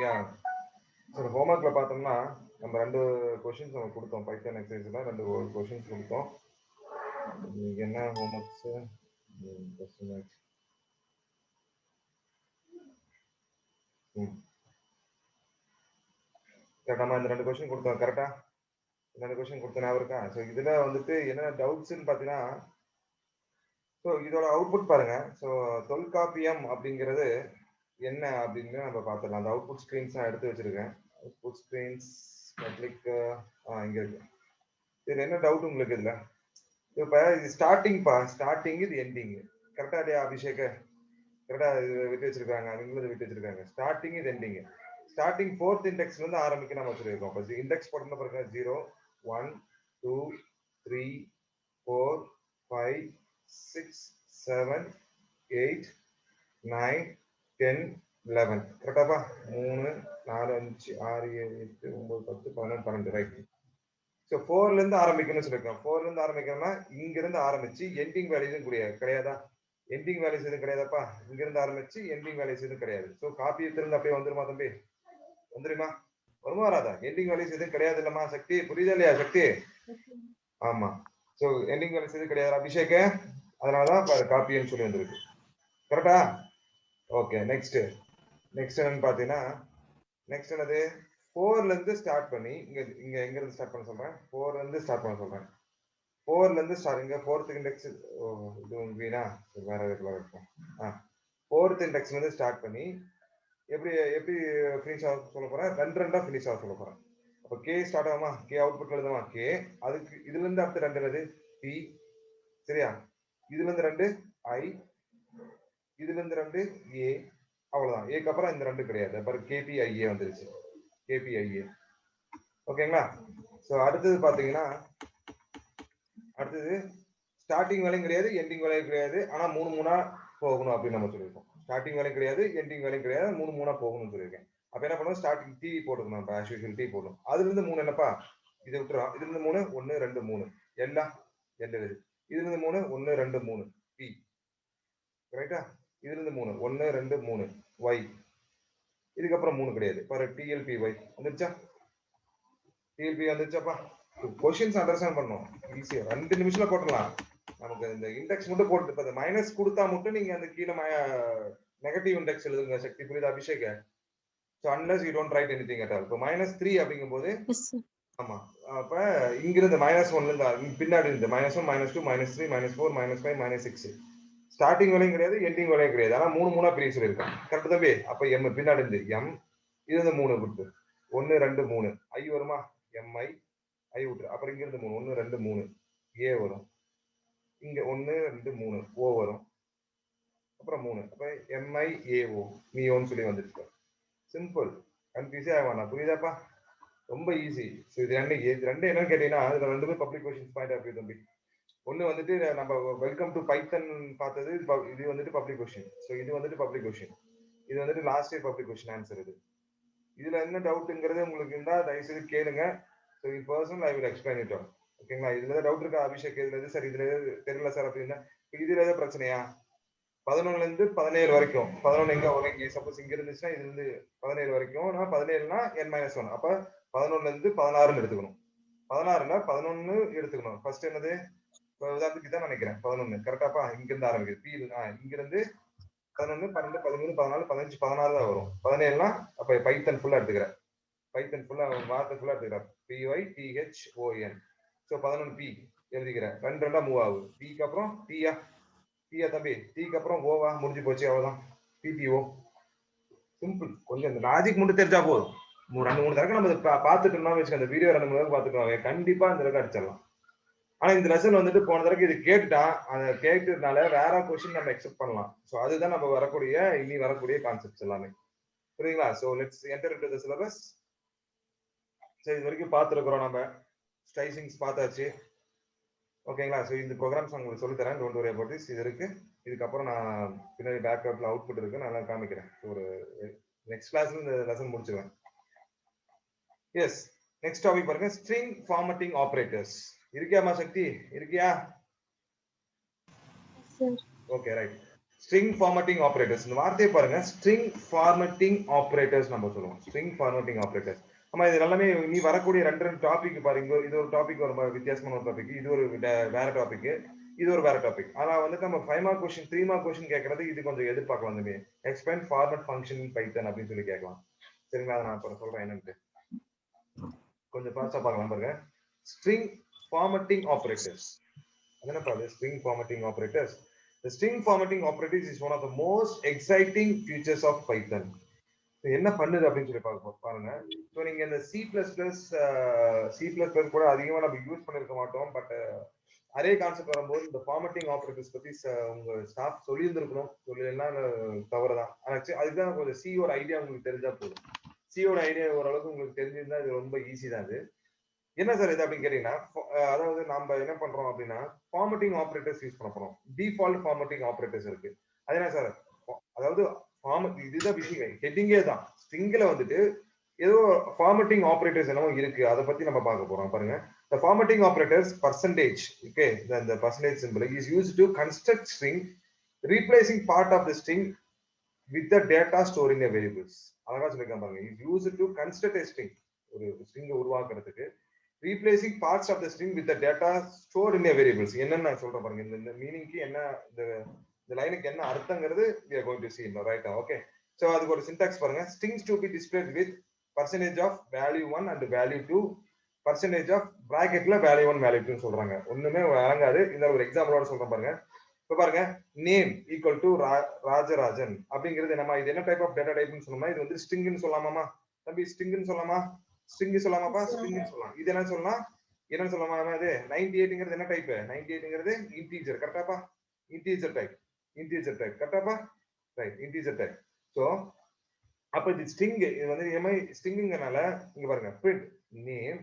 Yeah so ஹோம்ஒர்க்கில் பார்த்தோம்னா நம்ம 2 questions நம்ம கொடுத்தோம். பைத்தன் எக்ஸசைஸில் 2 கொஷின்ஸ் கொடுத்தோம். இன்னைக்கு என்ன ஹோம்ஒர்க்ஸு நம்ம இந்த 2 கொஷின் கொடுத்தோம். கரெக்டா 2 கொஷின் கொடுத்த ஞாபகம் இருக்கா? ஸோ இதுல வந்துட்டு என்ன டவுட்ஸ்ன்னு பார்த்தீங்கன்னா, ஸோ இதோட அவுட்புட் பாருங்க. ஸோ தொல்காப்பியம் அப்படிங்கிறது என்ன அப்படின்னு நம்ம பார்த்துடலாம். அந்த அவுட்புட் ஸ்க்ரீன்ஸ் நான் எடுத்து வச்சிருக்கேன். அவுட்புட் ஸ்க்ரீன்ஸ் கிளிக் இங்க இருக்கு. இது என்ன டவுட் உங்களுக்கு இதுல? இப்போ இது ஸ்டார்டிங் இது எண்டிங். கரெக்டா இல்லையா அபிஷேக்? கரெக்டா இது விட்டு வச்சிருக்காங்க. அவங்களும் விட்டு வச்சிருக்காங்க. ஸ்டார்டிங் இது எண்டிங். ஸ்டார்டிங் 4th இண்டெக்ஸ்ல இருந்து ஆரம்பிக்க நம்ம வச்சிருக்கோம். இப்போ இண்டெக்ஸ் போட்டோம்னா பாருங்க 0 1 2 3 4 5 6 7 8 9 10 11 கரெக்டாப்பா? 3 4 5 6 7 8 9 10 11 12 ரைட். ஸோ 4ல இருந்து ஆரம்பிக்கணும்னு சொல்லியிருக்கோம். 4ல இருந்து ஆரம்பிக்கணும்னா இங்க இருந்து ஆரம்பிச்சு எண்டிங் வேல்யூஸும் கிடையாதா? எண்டிங் வேல்யூஸ் எதுவும் கிடையாதாப்பா? இங்க இருந்து ஆரம்பிச்சு எண்டிங் வேல்யூஸ் எதுவும் கிடையாது. ஸோ காப்பி எடுத்து அப்படியே வந்துருமா தம்பி? வந்துருமா? வருமா வராதா? எண்டிங் வேல்யூஸ் எதுவும் கிடையாது இல்லம்மா சக்தி? புரியுதா இல்லையா சக்தி? ஆமா. ஸோ எண்டிங் வேல்யூஸ் எதுவும் கிடையாது அபிஷேக். அதனாலதான் பாரு காப்பின்னு சொல்லி வந்திருக்கு. கரெக்டா? ஓகே. நெக்ஸ்ட் என்னன்னு பாத்தீங்கன்னா, நெக்ஸ்ட் என்னது? 4ல இருந்து ஸ்டார்ட் பண்ணி இங்க எங்க இருந்து ஸ்டார்ட் பண்ண சொல்றேன்? 4ல இருந்து ஸ்டார்ட் பண்ண சொல்றேன். 4ல இருந்து ஸ்டார்ட். இங்க 4th இண்டெக்ஸ் இது வீணா வேற இதுல இருக்கும். 4th இண்டெக்ஸ்ல இருந்து ஸ்டார்ட் பண்ணி எப்படி ஃபினிஷ் ஆக சொல்ல போறேன்? ரெண்டா ஃபினிஷ் ஆக சொல்ல போறேன். அப்ப கே ஸ்டார்ட் ஆகுமா? கே அவுட்புட் எழுதுமா? கே. அதுக்கு இதுல இருந்து அடுத்த 2 என்னது? பி. சரியா? இதுல இருந்து 2 ஐ. இதுல இருந்து 2 ஏ. அவ்வளவுதான். ஏக்கு அப்புறம் இந்த 2 கிடையாது. அப்புறம் கேபிஐஏ வந்துருச்சு. கேபிஐஏ. ஓகேங்களா? சோ அடுத்தது பாத்தீங்கன்னா, அடுத்தது ஸ்டார்டிங் வேலையும் கிடையாது, எண்டிங் வேலையும் கிடையாது. ஆனா 3 போகணும் அப்படின்னு நம்ம சொல்லியிருக்கோம். ஸ்டார்டிங் வேலையும் கிடையாது, எண்டிங் வேலையும் கிடையாது, 3 போகணும்னு சொல்லியிருக்கேன். அப்ப என்ன பண்ணுவோம்? ஸ்டார்டிங் டி போட்டுக்கணும். நம்ம ஆஸ் யூசுவல் டி போடணும். அதுல இருந்து 3 என்னப்பா? இதை விட்டுறோம். இதுல இருந்து 3 1 2 3 எல்லாம் எழுது. இதுல இருந்து 3 1 2 3 பி. ரைட்டா? இதுல இருந்து 3 1 2 3 ஒய். இதுக்கப்புறம் 3 கிடையாது. பாரு டிஎல்பி ஒய் வந்துருச்சா? டிஎல்பி வந்துருச்சாப்பா? கொஸ்டின்ஸ் அண்டர்ஸ்டாண்ட் பண்ணணும். ஈஸியா 2 நிமிஷத்துல போட்டுடலாம். நமக்கு இந்த இண்டெக்ஸ் மட்டும் போட்டு இப்போ மைனஸ் கொடுத்தா மட்டும் நீங்க அந்த கீழே நெகட்டிவ் இண்டெக்ஸ் எழுதுங்க சக்தி. புரியுதா Abhishek? So unless you don't write anything at all. இப்போ -3 அப்படிங்கும்போது ஆமா அப்ப இங்கிருந்து -1ல இருந்து பின்னாடி இருந்து -1 -2 -3 -4 -5 -6 ஸ்டார்டிங் வேலையும் கிடையாது, எண்டிங் வேலையும் கிடையாது. ஆனா 3 பிரிவு சொல்லியிருக்கான். கரெக்ட் தம்பி? அப்ப எம் பின்னாடி இருந்து எம். இது வந்து 3 விட்டு 1 2 3 ஐ வருமா? எம்ஐ ஐ விட்டுரு. அப்புறம் இங்க இருந்து 3 1 2 3 ஏ வரும். இங்க 1 2 3 ஓ வரும். அப்புறம் 3 அப்ப எம்ஐ ஏஓ மீஓன்னு சொல்லி வந்துருச்சு. சிம்பிள். கன்ஃபியூஸே ஆகணும். புரியுதாப்பா? ரொம்ப ஈஸி. ஸோ இது ரெண்டு என்னன்னு கேட்டீங்கன்னா, இதுல 2 public questions point of view தம்பி. ஒண்ணு வந்துட்டு நம்ம வெல்கம் டு பைத்தன் பார்த்தது. இது வந்துட்டு பப்ளிக் கொஸ்டின். ஸோ இது வந்துட்டு பப்ளிக் கொஸ்டின். இது வந்துட்டு last year public question answer. இதுல என்ன டவுட்ங்கிறது உங்களுக்கு இருந்தா தயவுசெய்து கேளுங்க. So in personal I will explain it. ஓகேங்களா? இதுல ஏதாவது டவுட் இருக்கா அபிஷேக்? இதுல எது சார் இதுல எது தெரியல சார் அப்படின்னா இதுல ஏதாவது பிரச்சனையா? 11ல இருந்து 17 வரைக்கும் 11 எங்க வரும்? இங்க சப்போஸ் இங்க இருந்துச்சுன்னா இது இருந்து 17 வரைக்கும் 17னா n-1. அப்ப 11ல இருந்து 16ன்னு எடுத்துக்கணும். 16ல 11 எடுத்துக்கணும். ஃபர்ஸ்ட் என்னது? உதாரணத்துக்கு தான் நினைக்கிறேன் 11 கரெக்டாப்பா? இங்க இருந்து ஆரம்பிக்குது. பி இங்க இருந்து 11 12 13 14 15 16 தான் வரும். 17னா அப்ப பைத்தன் ஃபுல்லா எடுத்துக்கிறேன். பைத்தன் ஃபுல்லா வார்த்தை ஃபுல்லா எடுத்துக்கிறேன். PYTHON. ஸோ 11 பி எழுதிக்கிறேன். 2 மூவ் ஆகுது. பிக்கு அப்புறம் டியா தம்பி? டீக்கு அப்புறம் ஓவா முடிஞ்சு போச்சு. அவ்வளவுதான். பிபிஓ. சிம்பிள். கொஞ்சம் இந்த லாஜிக் மட்டும் தெரிஞ்சா போதும். 2-3 தடவை நம்ம பார்த்துட்டு இருந்தோம் வச்சுக்க, அந்த வீடியோ 2-3 தடவை பார்த்துட்டு கண்டிப்பா இந்த தடவை அடிச்சிடலாம். ஆனா இந்த லெசன் வந்துட்டு போன தடவை இது கேட்டுட்டான். அதை கேட்டதுனால வேற கொஸ்டின் நம்ம எக்ஸெப்ட் பண்ணலாம். ஸோ அதுதான் நம்ம இனி வரக்கூடிய கான்செப்ட்ஸ் எல்லாமே. புரியுங்களா? So let's enter into the syllabus. சரி, இது வரைக்கும் பார்த்துருக்குறோம் நம்ம. ஸ்டைசிங்ஸ் பார்த்தாச்சு. ஓகேங்களா? ஸோ இந்த ப்ரோக்ராம்ஸ் உங்களுக்கு சொல்லி தரேன். Don't worry about this. இது இருக்கு. இதுக்கப்புறம் நான் பின்னாடி பேக்கப்ல அவுட்புட் இருக்கு, நான் காமிக்கிறேன். ஒரு நெக்ஸ்ட் கிளாஸ்ல இந்த லெசன் முடிச்சிருவேன். எஸ், நெக்ஸ்ட் டாபிக் பாருங்க. String formatting operators. இருக்கியாமா சக்தி? இருக்கியா? Okay right. String formatting operators. இந்த வார்த்தையை பாருங்க, ஸ்ட்ரிங் ஃபார்மட்டிங் ஆபரேட்டர்ஸ் நம்ம சொல்லுவோம். String formatting operators. ஆமா, இது எல்லாமே நீ வரக்கூடிய ரெண்டு டாபிக் பாருங்க. இது ஒரு டாபிக், ஒரு வித்தியாசமான ஒரு டாபிக். இது ஒரு வேற டாபிக், இது ஒரு வேற டாபிக். ஆனா வந்துட்டு நம்ம 5 மார்க் கொஸ்டின் 3 மார்க் கொஸ்டின் கேட்கறது இது கொஞ்சம் எதிர்பார்க்கலாம். தம்பி எக்ஸ்பிளைன் ஃபார்மட் ஃபங்க்ஷன் இன் பைத்தன் அப்படின்னு சொல்லி கேட்கலாம். சரிங்களா? அதை நான் அப்புறம் சொல்றேன் என்னன்ட்டு. கொஞ்சம் ஃபாஸ்டா பார்க்கலாம் பாருங்க. String formatting operators. என்னப்பா அது string formatting operators? The string formatting operators is one of the most exciting features of Python. என்ன பண்ணுது அப்படின்னு சொல்லி பாருங்க. ஸோ நீங்க இந்த C++ கூட அதிகமா நம்ம யூஸ் பண்ணிருக்க மாட்டோம். பட் அரே கான்செப்ட் வரும்போது இந்த ஃபார்மட்டிங் ஆபரேட்டர்ஸ் பத்தி உங்க ஸ்டாஃப் சொல்லியிருந்திருக்கணும். சொல்லலாம் தவறுதான். அதுதான் கொஞ்சம் சியோட ஐடியா உங்களுக்கு தெரிஞ்சா போதும். சியோட ஐடியா ஓரளவுக்கு உங்களுக்கு தெரிஞ்சிருந்தா இது ரொம்ப ஈஸி தான். அது என்ன சார் இது அப்படின்னு கேட்டீங்கன்னா, அதாவது நம்ம என்ன பண்றோம் அப்படின்னா ஃபார்மட்டிங் ஆபரேட்டர்ஸ் யூஸ் பண்ண போறோம். டிஃபால்ட் ஃபார்மட்டிங் ஆபரேட்டர்ஸ் இருக்கு. அது என்ன சார்? அதாவது இதுதான் விஷயம், ஹெட்டிங்கே தான். ஸ்ட்ரிங்ல வந்துட்டு ஏதோ ஃபார்மட்டிங் ஆபரேட்டர்ஸ் என்னவோ இருக்கு. அதை பத்தி நம்ம பார்க்க போறோம். பாருங்க, the formatting operators percentage, okay, then the percentage symbol is used to construct string, replacing part of the string with the data stored in a variables. அழகா சொல்லிருக்காங்க பாருங்க, is used to construct a string, ஒரு string உருவாக்குறதுக்கு replacing parts of the string with the data stored in a variables. என்னன்னு நான் சொல்றேன் பாருங்க. இந்த மீனிங்க்கு என்ன, இந்த லைனுக்கு என்ன அர்த்தங்கிறது we are going to see right now. Okay, so அதுக்கு ஒரு syntax பாருங்க. strings to be displayed with percentage of value 1 and value 2, percentage of bracketல value 1 value 2 சொல்றாங்க. ஒண்ணுமே வழங்காது. இந்த ஒரு எக்ஸாம்பிளோட சொல்றேன் பாருங்க. இப்ப பாருங்க, நேம் ஈக்குவல் டு ராஜராஜன் அப்படிங்கிறது என்னமா? இது என்ன டைப் ஆஃப் டேட்டா டைப்னு சொன்னோம்னா இது வந்து ஸ்ட்ரிங்னு சொல்லலாமா தம்பி? ஸ்ட்ரிங்னு சொல்லலாமா? ஸ்ட்ரிங் சொல்லலாமாப்பா? ஸ்ட்ரிங்னு சொல்லலாம். இது என்ன சொல்லலாம்? என்னன்னு சொல்லலாமா? இது 98ங்கிறது என்ன டைப்? 98ங்கிறது இன்டீஜர். கரெக்டாப்பா? Integer type. Integer type. கரெக்டாப்பா? Right, integer type. சோ அப்ப இது ஸ்ட்ரிங். இது வந்து எம்ஐ ஸ்ட்ரிங்ங்கனால இங்க பாருங்க, print name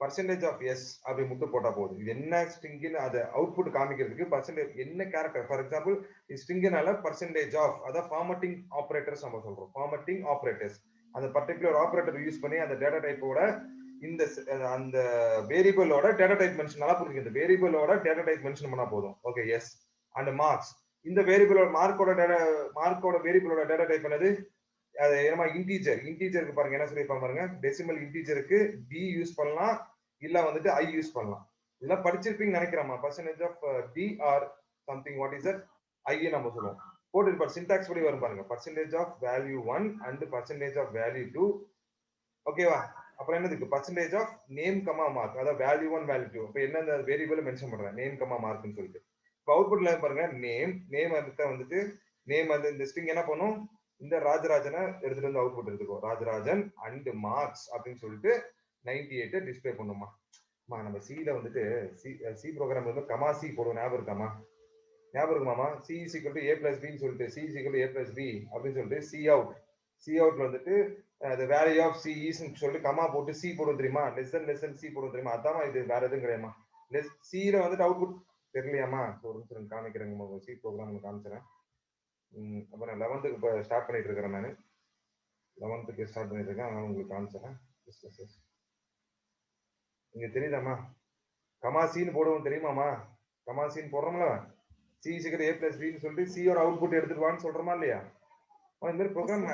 percentage of s அப்படி மட்டும் போட்டா போதும். இது என்ன ஸ்ட்ரிங்னு அதை அவுட்புட் காமிக்கிறதுக்கு பர்சன்டேஜ் என்ன கேரக்டர். ஃபார் எக்ஸாம்பிள் ஸ்ட்ரிங்னால பர்சன்டேஜ் ஆஃப், அத ஃபார்மட்டிங் ஆபரேட்டர்ஸ் நம்ம சொல்றோம். ஃபார்மட்டிங் ஆபரேட்டர்ஸ் அந்த பர்టిక్యులர் ஆபரேட்டர் யூஸ் பண்ணி அந்த டேட்டா டைப்போட இந்த அந்த வேரியபிளோட டேட்டா டைப் மென்ஷன் நல்லா புரிஞ்சுங்க. இந்த வேரியபிளோட டேட்டா டைப் மென்ஷன் பண்ணா போதும். Okay, yes and marks. இந்த வேரியபிளோட மார்க்கோட வேரியபிளோட டேட்டா டைப் என்னது? அது என்னமா? இன்டீஜர். இன்டீஜருக்கு பாருங்க என்ன சொல்லிருப்பாங்க பாருங்க. டெசிமல் இன்டீஜருக்கு d யூஸ் பண்ணலாம், இல்ல வந்துட்டு i யூஸ் பண்ணலாம். இதெல்லாம் படிச்சிருப்பீங்க நினைக்கிறேன். Percentage of d or something, what is that? i நம்ம சொல்லுவோம். போட்டு சின்டாக்ஸ் படி வரும் பாருங்க. Percentage of value 1 and percentage of value 2. ஓகேவா? அப்புறம் என்னதுக்கு? Percentage of name comma mark, அதாவது வேல்யூ 1 வேல்யூ 2. அப்ப என்ன வேரியபிள் மென்ஷன் பண்றேன்? நேம் கமா மார்க்னு சொல்லிட்டு. இப்போ அவுட்புட்ல பாருங்க, நேம் வந்துட்டு நேம் வந்து இந்த ஸ்ட்ரிங் என்ன பண்ணும்? இந்த ராஜராஜனை எடுத்துட்டு வந்து அவுட்புட் எடுத்துக்கோ. ராஜராஜன் அண்ட் மார்க்ஸ் அப்படின்னு சொல்லிட்டு 98 டிஸ்பிளே பண்ணுமா? நம்ம சில வந்துட்டு சி ப்ரோக்ராம் வந்து கமா சி போடுவோம். ஞாபகம் இருக்காமா? ஞாபகம் இருக்குமாமா? C is equal to a plus b ன்னு சொல்லிட்டு C is equal to a plus b அப்படின்னு சொல்லிட்டு சி அவுட்ல வந்துட்டு the value of c is ன்னு சொல்லிட்டு கமா போட்டு சி போடுவோம் தெரியுமா? லெஸ் தென் சி போடுவோம் தெரியுமா? அதாமா இது, வேற எதுவும் கிடையாதுமா. சில வந்துட்டு அவுட்புட் தெரியலையாமா? ஒரு நிமிஷம் காமிக்கிறேங்க. சி ப்ரோக்ராம் காமிக்கிறேன். அப்புறம் 11க்கு இப்போ ஸ்டார்ட் பண்ணிட்டு இருக்கிறேன். நான் 11க்கு ஸ்டார்ட் பண்ணிட்டு இருக்கேன். அதனால உங்களுக்கு காமிச்சிடறேன். இங்க தெரியுதாமா? கமாசின்னு போடுவோம் தெரியுமாமா? கமாசின்னு போடுறோம்ல, சி சிக்கர் a plus b ன்னு சொல்லிட்டு சியோட அவுட்புட் எடுத்துட்டு வான்னு சொல்றோமா இல்லையா? இந்த மாதிரி ப்ரோக்ராம்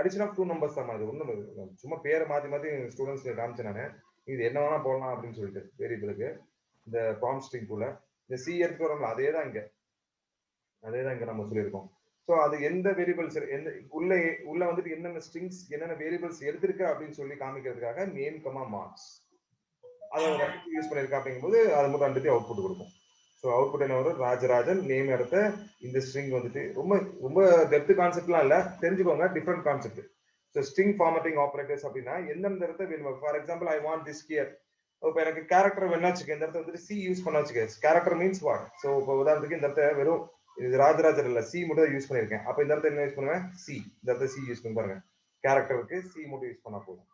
அடிஷன் ஆஃப் 2 நம்பர்ஸ் தான். அது ஒன்றும் சும்மா பேரை மாத்தி ஸ்டூடெண்ட்ஸ் காமிச்சேன் நான். இது என்ன வேணா போடலாம் அப்படின்னு சொல்லிட்டு வேரியபிளுக்கு இந்த ப்ராம்ப்ட் ஸ்ட்ரிங் குள்ள இந்த சி எடுத்து வரோம்ல, அதே தான் இங்க நம்ம சொல்லியிருக்கோம். ஸோ அது எந்த வேரியபிள்ஸ் எந்த உள்ள வந்துட்டு என்னென்ன ஸ்ட்ரிங்ஸ் என்னென்ன வேரியபிள்ஸ் எடுத்திருக்க அப்படின்னு சொல்லி காமிக்கிறதுக்காக நேம் கமா மார்க்ஸ் அதை யூஸ் பண்ணிருக்கா அப்படிங்கும்போது அது மட்டும் ரெண்டுத்தையும் அவுட்புட் கொடுக்கும். ஸோ அவுட்புட் என்ன வரும்? ராஜராஜன் நேம் எடுத்த இந்த ஸ்ட்ரிங் வந்துட்டு ரொம்ப டெப்த் கான்செப்ட்லாம் இல்லை, தெரிஞ்சுக்கோங்க. Different concept. So string formatting operators அப்படின்னா எந்தெந்த இடத்த வேணும். For example I want this here. இப்போ எனக்கு கேரக்டர் வேணா வச்சுக்க, இந்த இடத்த வந்துட்டு சி யூஸ் பண்ண வச்சுக்க. Character means what? ஸோ இப்போ உதாரணத்துக்கு இந்த இடத்த வெறும் இது ராஜராஜர் இல்ல, சி மட்டும் யூஸ் பண்ணிருக்கேன். அப்ப இந்த இடத்த என்ன யூஸ் பண்ணுவேன்? சி. இந்த இடத்த சி யூஸ் பண்ணி பாருங்க. கேரக்டருக்கு சி மட்டும் யூஸ் பண்ணா போதும்.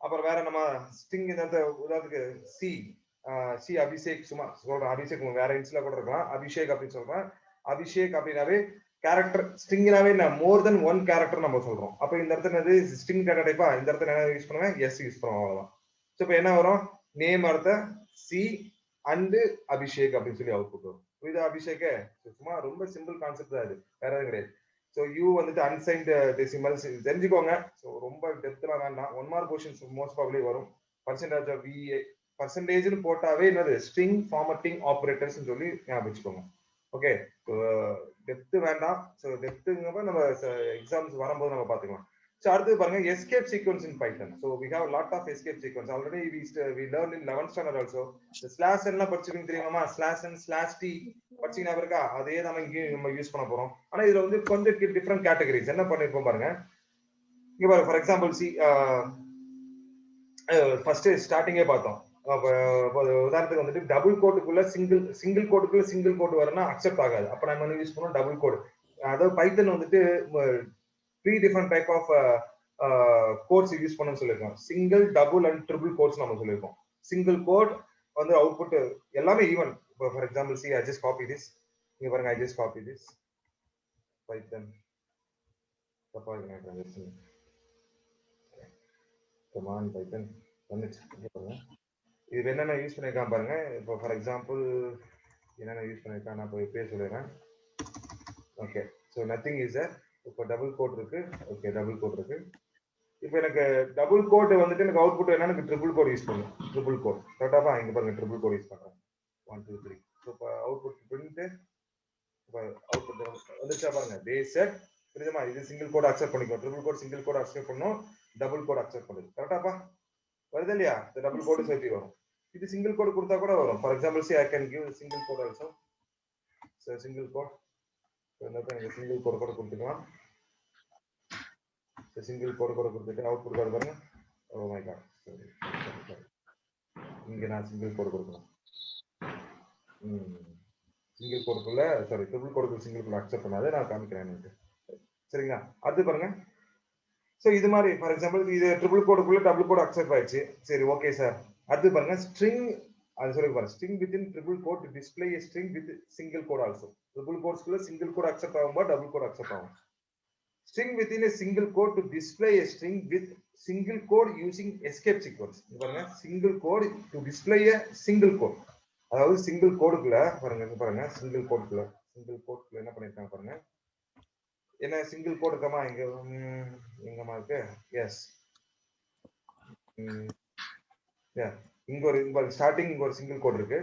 அப்புறம் வேற நம்ம ஸ்ட்ரிங் இந்த இடத்த உதாரணத்துக்கு சி அபிஷேக், சும்மா சொல்றேன். அபிஷேக் வேற இன்ஸ்ல கூட இருக்கலாம். அபிஷேக் அப்படின்னு சொல்றேன். அபிஷேக் அப்படின்னாவே கேரக்டர் ஸ்ட்ரிங்னாவே மோர் தென் ஒன் கேரக்டர் நம்ம சொல்றோம். அப்ப இந்த இடத்துல என்னது? ஸ்ட்ரிங் டேட்டா டைப்பா? இந்த இடத்துல என்ன யூஸ் பண்ணுவேன்? எஸ் யூஸ் பண்ணுவோம். அவ்வளவுதான். ஸோ இப்போ என்ன வரும்? நேம் அர்த்த சி அண்ட் அபிஷேக் அப்படின்னு சொல்லி அவுட்புட் வரும். புரியுதா அபிஷேக்? சும்மா ரொம்ப சிம்பிள் கான்செப்ட் தான் இது, வேற எதுவும் கிடையாது. ஸோ யூ வந்துட்டு அன்சைன்டு டெசிமல்ஸ் தெரிஞ்சுக்கோங்க. ஸோ ரொம்ப டெப்த்லாம் வேண்டாம். 1 மார்க் கொஸ்டின்ஸ் மோஸ்ட் ப்ராபபிலி வரும். பர்சன்டேஜ் ஆஃப் விஏ பர்சன்டேஜ்னு போட்டாவே என்னது ஸ்ட்ரிங் ஃபார்மட்டிங் ஆப்ரேட்டர்ஸ் சொல்லி ஞாபகம் வச்சுக்கோங்க. ஓகே, டெப்த் வேண்டாம். ஸோ டெப்த்துங்கிறப்ப நம்ம எக்ஸாம்ஸ் வரும்போது நம்ம பார்த்துக்கலாம். ஸோ அடுத்து பாருங்க escape sequence in Python. So we have lot of escape sequence already we learn in 11th standard also. Slash எல்லாம் படிச்சிருக்கீங்க தெரியுமா? ஸ்லாஷ் அண்ட் ஸ்லாஷ் டி படிச்சீங்கன்னா இருக்கா, அதே நம்ம இங்கேயும் நம்ம யூஸ் பண்ண போறோம். ஆனா இதுல வந்து கொஞ்சம் டிஃப்ரெண்ட் கேட்டகரிஸ் என்ன பண்ணிருப்போம் பாருங்க. இங்க பாருங்க, ஃபார் எக்ஸாம்பிள் சி ஃபர்ஸ்ட் ஸ்டார்டிங்கே பார்த்தோம். உதாரணத்துக்கு வந்துட்டு டபுள் கோட்டுக்குள்ள சிங்கிள் கோட்டுக்குள்ள சிங்கிள் கோட் வரனா அக்செப்ட் ஆகாது. அப்ப நம்ம என்ன யூஸ் பண்ணோம், டபுள் கோட். அதாவது பைத்தன் வந்துட்டு 3 different type of quotes use பண்ணணும்னு சொல்லியிருக்கோம். Single, double and triple quotes நம்ம சொல்லியிருக்கோம். சிங்கிள் கோட் வந்து அவுட்புட் எல்லாமே even. For example see I just copy this. இங்க பாருங்க, I just copy this Python. தப்பா இருக்கு, கமாண்ட் பைத்தன் வந்துச்சு. இது என்னென்ன யூஸ் பண்ணியிருக்கான் பாருங்க. இப்போ ஃபார் எக்ஸாம்பிள் என்னென்ன யூஸ் பண்ணியிருக்கான் நான் போய் பேர் சொல்லிடுறேன். ஓகே, ஸோ நத்திங் இஸ் இப்போ டபுள் கோட் இருக்கு. ஓகே, டபுள் கோட் இருக்கு. இப்போ எனக்கு டபுள் கோட் வந்துட்டு எனக்கு அவுட்புட் என்ன, எனக்கு ட்ரிபிள் கோட் யூஸ் பண்ணும். ட்ரிபிள் கோட் கரெக்டாப்பா? இங்க பாருங்க, ட்ரிபிள் கோட் யூஸ் பண்றேன். 1 2 3. ஸோ இப்போ அவுட்புட் பிரிண்ட் அவுட்புட் வந்துச்சா பாருங்க. தே செட் புரியுதுமா? இது சிங்கிள் கோட் அக்செப்ட் பண்ணிக்கோ. Triple quote single quote accept பண்ணும், டபுள் கோட் அக்செப்ட் பண்ணுது. கரெக்டாப்பா? வருது இல்லையா? இந்த டபுள் கோட் சேர்த்து வரும். இது சிங்கிள் கோட் கொடுத்தா கூட வரும். For example see I can give single quote also. So single quote single quote கூட கொடுத்துக்கலாம். சிங்கிள் கோட் கூட கொடுத்துட்டு அவுட்புட் கோட் பாருங்க. ஓ மை காட், இங்க நான் சிங்கிள் கோட் கொடுக்கணும். சிங்கிள் கோடுக்குள்ள சாரி ட்ரிபிள் கோடுக்குள்ள சிங்கிள் கோட் அக்செப்ட் பண்ணாத நான் காமிக்கிறேன். சரிங்களா? அது பாருங்க. ஸோ இது மாதிரி ஃபார் எக்ஸாம்பிள் இது ட்ரிபிள் கோடுக்குள்ள டபுள் கோட் அக்செப்ட் ஆயிடுச்சு. சரி, ஓகே சார். அடுத்து பாருங்க ஸ்ட்ரிங். அது சொல்லி பாருங்க, string within triple quote display a string with single quote also. Triple கோட்ஸ்க்குள்ள சிங்கிள் கோட் அக்செப்ட் ஆகும்போது டபுள் கோட் அக்செப்ட் ஆகும். string within a single code to display a string with single code using escape sequence. பாருங்க, single code to display a single code. அதாவது single கோடுக்குள்ள பாருங்க single கோடுக்குள்ள என்ன பண்ணிருக்காங்க பாருங்க. என்ன சிங்கிள் கோடு இருக்கமா இங்க எங்கமா இருக்கு? எஸ், இங்க ஒரு ஸ்டார்டிங் இங்க ஒரு சிங்கிள் கோட் இருக்கு.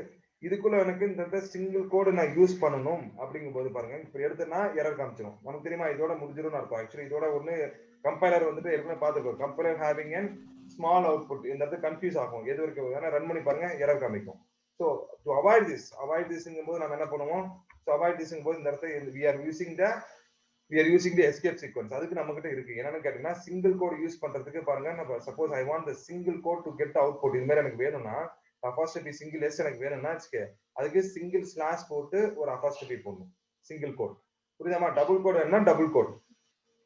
இதுக்குள்ள எனக்கு இந்த சிங்கிள் கோடு நான் யூஸ் பண்ணணும் அப்படிங்கும் போது பாருங்க, இப்ப எடுத்தனா எரர் காமிச்சிடும். நமக்கு தெரியுமா இதோட முடிஞ்சிடும் இருக்கும். ஆக்சுவலி இதோட ஒண்ணு கம்பைலர் வந்துட்டு ஏற்கனவே பார்த்துருக்கோம். Compiler having and small output. இந்த இடத்துல கன்ஃபியூஸ் ஆகும். எது வரைக்கும் வேணா ரன் பண்ணி பாருங்க, எரர் காமிக்கும். ஸோ டு அவாய்ட் திஸ்ங்கும் போது நம்ம என்ன பண்ணுவோம்? ஸோ அவாய்ட் திஸ்ங்கும் போது இந்த இடத்துல we are using the escape sequence. அதுக்கு நம்ம கிட்ட இருக்கு. என்னன்னு கேட்டீங்கன்னா சிங்கிள் கோட் யூஸ் பண்றதுக்கு பாருங்க, நம்ம suppose I want the single code to get output இது மாதிரி எனக்கு வேணும்னா அப்போஸ்ட்ரோபி சிங்கிள் எஸ் எனக்கு வேணும்னா அதுக்கு சிங்கிள் ஸ்லாஷ் போட்டு ஒரு அப்போஸ்ட்ரோபி போடணும். சிங்கிள் கோட் புரியுதாமா? டபுள் கோட் என்ன, டபுள் கோட்.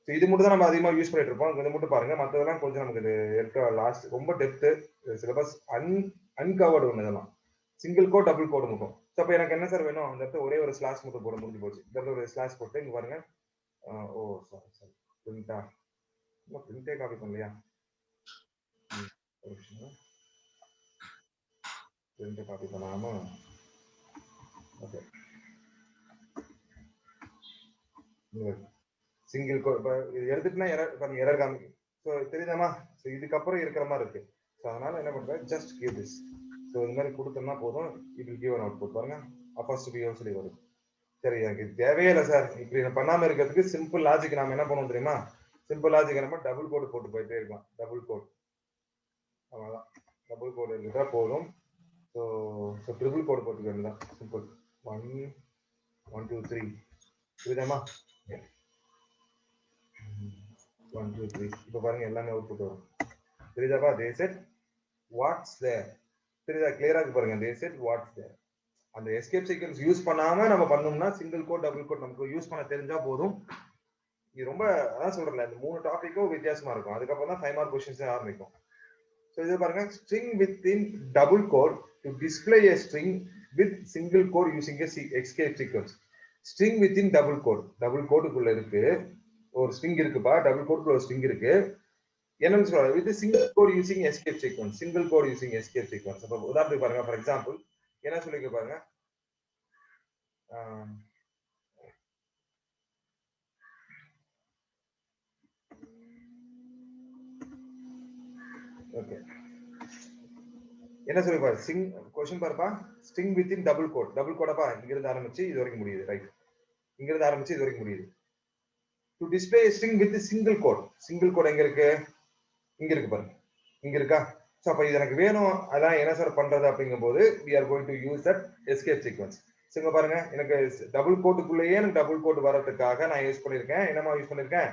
இது மட்டும் தான் நம்ம அதிகமாக யூஸ் பண்ணிட்டு இருப்போம். இது மட்டும் பாருங்க, மற்றதெல்லாம் கொஞ்சம் நமக்கு எடுக்க லாஸ்ட் ரொம்ப டெப்த் சிலபஸ் அன்கவர்டு ஒன்று. இதெல்லாம் சிங்கிள் கோட் டபுள் கோட் மட்டும். ஸோ அப்போ எனக்கு என்ன சார் வேணும்? அந்த இடத்துல ஒரே ஒரு ஸ்லாஷ் மட்டும் போட முடிஞ்சு போச்சு. இந்த இடத்துல ஒரு ஸ்லாஷ் போட்டு இங்க பாருங்க. ஓ சாரி பிரிண்டா, பிரிண்டே காப்பி பண்ணலையா? ஒரு நிமிஷம், பிரிண்ட் காப்பி பண்ணாம ஓகே. சிங்கிள் கோட் இது எடுத்துட்டுனா எரர் காமிக்கும். ஸோ தெரியுதாமா? ஸோ இதுக்கப்புறம் இருக்கிற மாதிரி இருக்கு. ஸோ அதனால என்ன பண்றேன், ஜஸ்ட் கிவ் திஸ். ஸோ இந்த மாதிரி கொடுத்தோம்னா போதும், it will give an output. பாருங்க, அப்போஸ்ட்ரோபி சொல்லி வரும். சரி, எனக்கு தேவையே இல்லை சார் இப்படி பண்ணாம இருக்கிறதுக்கு சிம்பிள் லாஜிக் நாம என்ன பண்ணுவோம் தெரியுமா? சிம்பிள் லாஜிக் நம்ம டபுள் கோட் போட்டு போயிட்டே இருக்கலாம். டபுள் கோட் அவ்வளோதான். டபுள் கோட் இருந்தா போதும். ஸோ ட்ரிபிள் கோட் போட்டுக்க வேண்டியதான். சிம்பிள் 1 1 2 3 புரியுதாமா? 1 2 3 இப்போ பாருங்க எல்லாமே அவுட்புட் வரும். தெரியுதாப்பா? தே செட் வாட்ஸ் தேர். தெரியுதா? கிளியரா இருக்கு பாருங்க. தே செட் வாட்ஸ் தேர். அந்த எஸ்கேப் சீக்வென்ஸ் யூஸ் பண்ணாம நம்ம பண்ணோம்னா சிங்கிள் கோட் டபுள் கோட் நமக்கு யூஸ் பண்ண தெரிஞ்சா போதும். இது ரொம்ப அதான் சொல்றேன், இந்த 3 டாபிக்கும் வித்தியாசமா இருக்கும். அதுக்கப்புறம் தான் 5 மார்க் क्वेश्चंस ஆரம்பிக்கும். ஸோ இது பாருங்க, string within double code to display a string with single code using a escape sequence. string within double code, double கோடுக்குள்ள இருக்கு ஒரு string இருக்குப்பா. டபுள் கோடுக்குள்ள ஒரு string இருக்கு. என்னன்னு சொல்றாங்க, with single code using escape sequence. single code using escape sequence. அப்ப உதாரணத்துக்கு பாருங்க, ஃபார் எக்ஸாம்பிள் என்ன சொல்லிக்க பாருங்க. ஓகே என்ன சொல்லுப்பா ஸ்ட்ரிங் क्वेश्चन பாருப்பா string within double quote double இங்க இருந்து ஆரம்பிச்சு இது வரைக்கும் முடியுது ரைட் இங்க இருந்து ஆரம்பிச்சு இது வரைக்கும் முடியுது to display string with single quote எங்க இருக்கு இங்க இருக்கு பாருங்க இங்க இருக்கா சோ அப்ப இது எனக்கு வேணும் அதான் என்ன சார் பண்றது அப்படிங்கும்போது we are going to use that escape sequence இங்க பாருங்க எனக்கு டபுள் கோட்டுக்குள்ளேயே எனக்கு டபுள் கோட் வரதுக்காக நான் யூஸ் பண்ணிருக்கேன் என்னமா யூஸ் பண்ணிருக்கேன்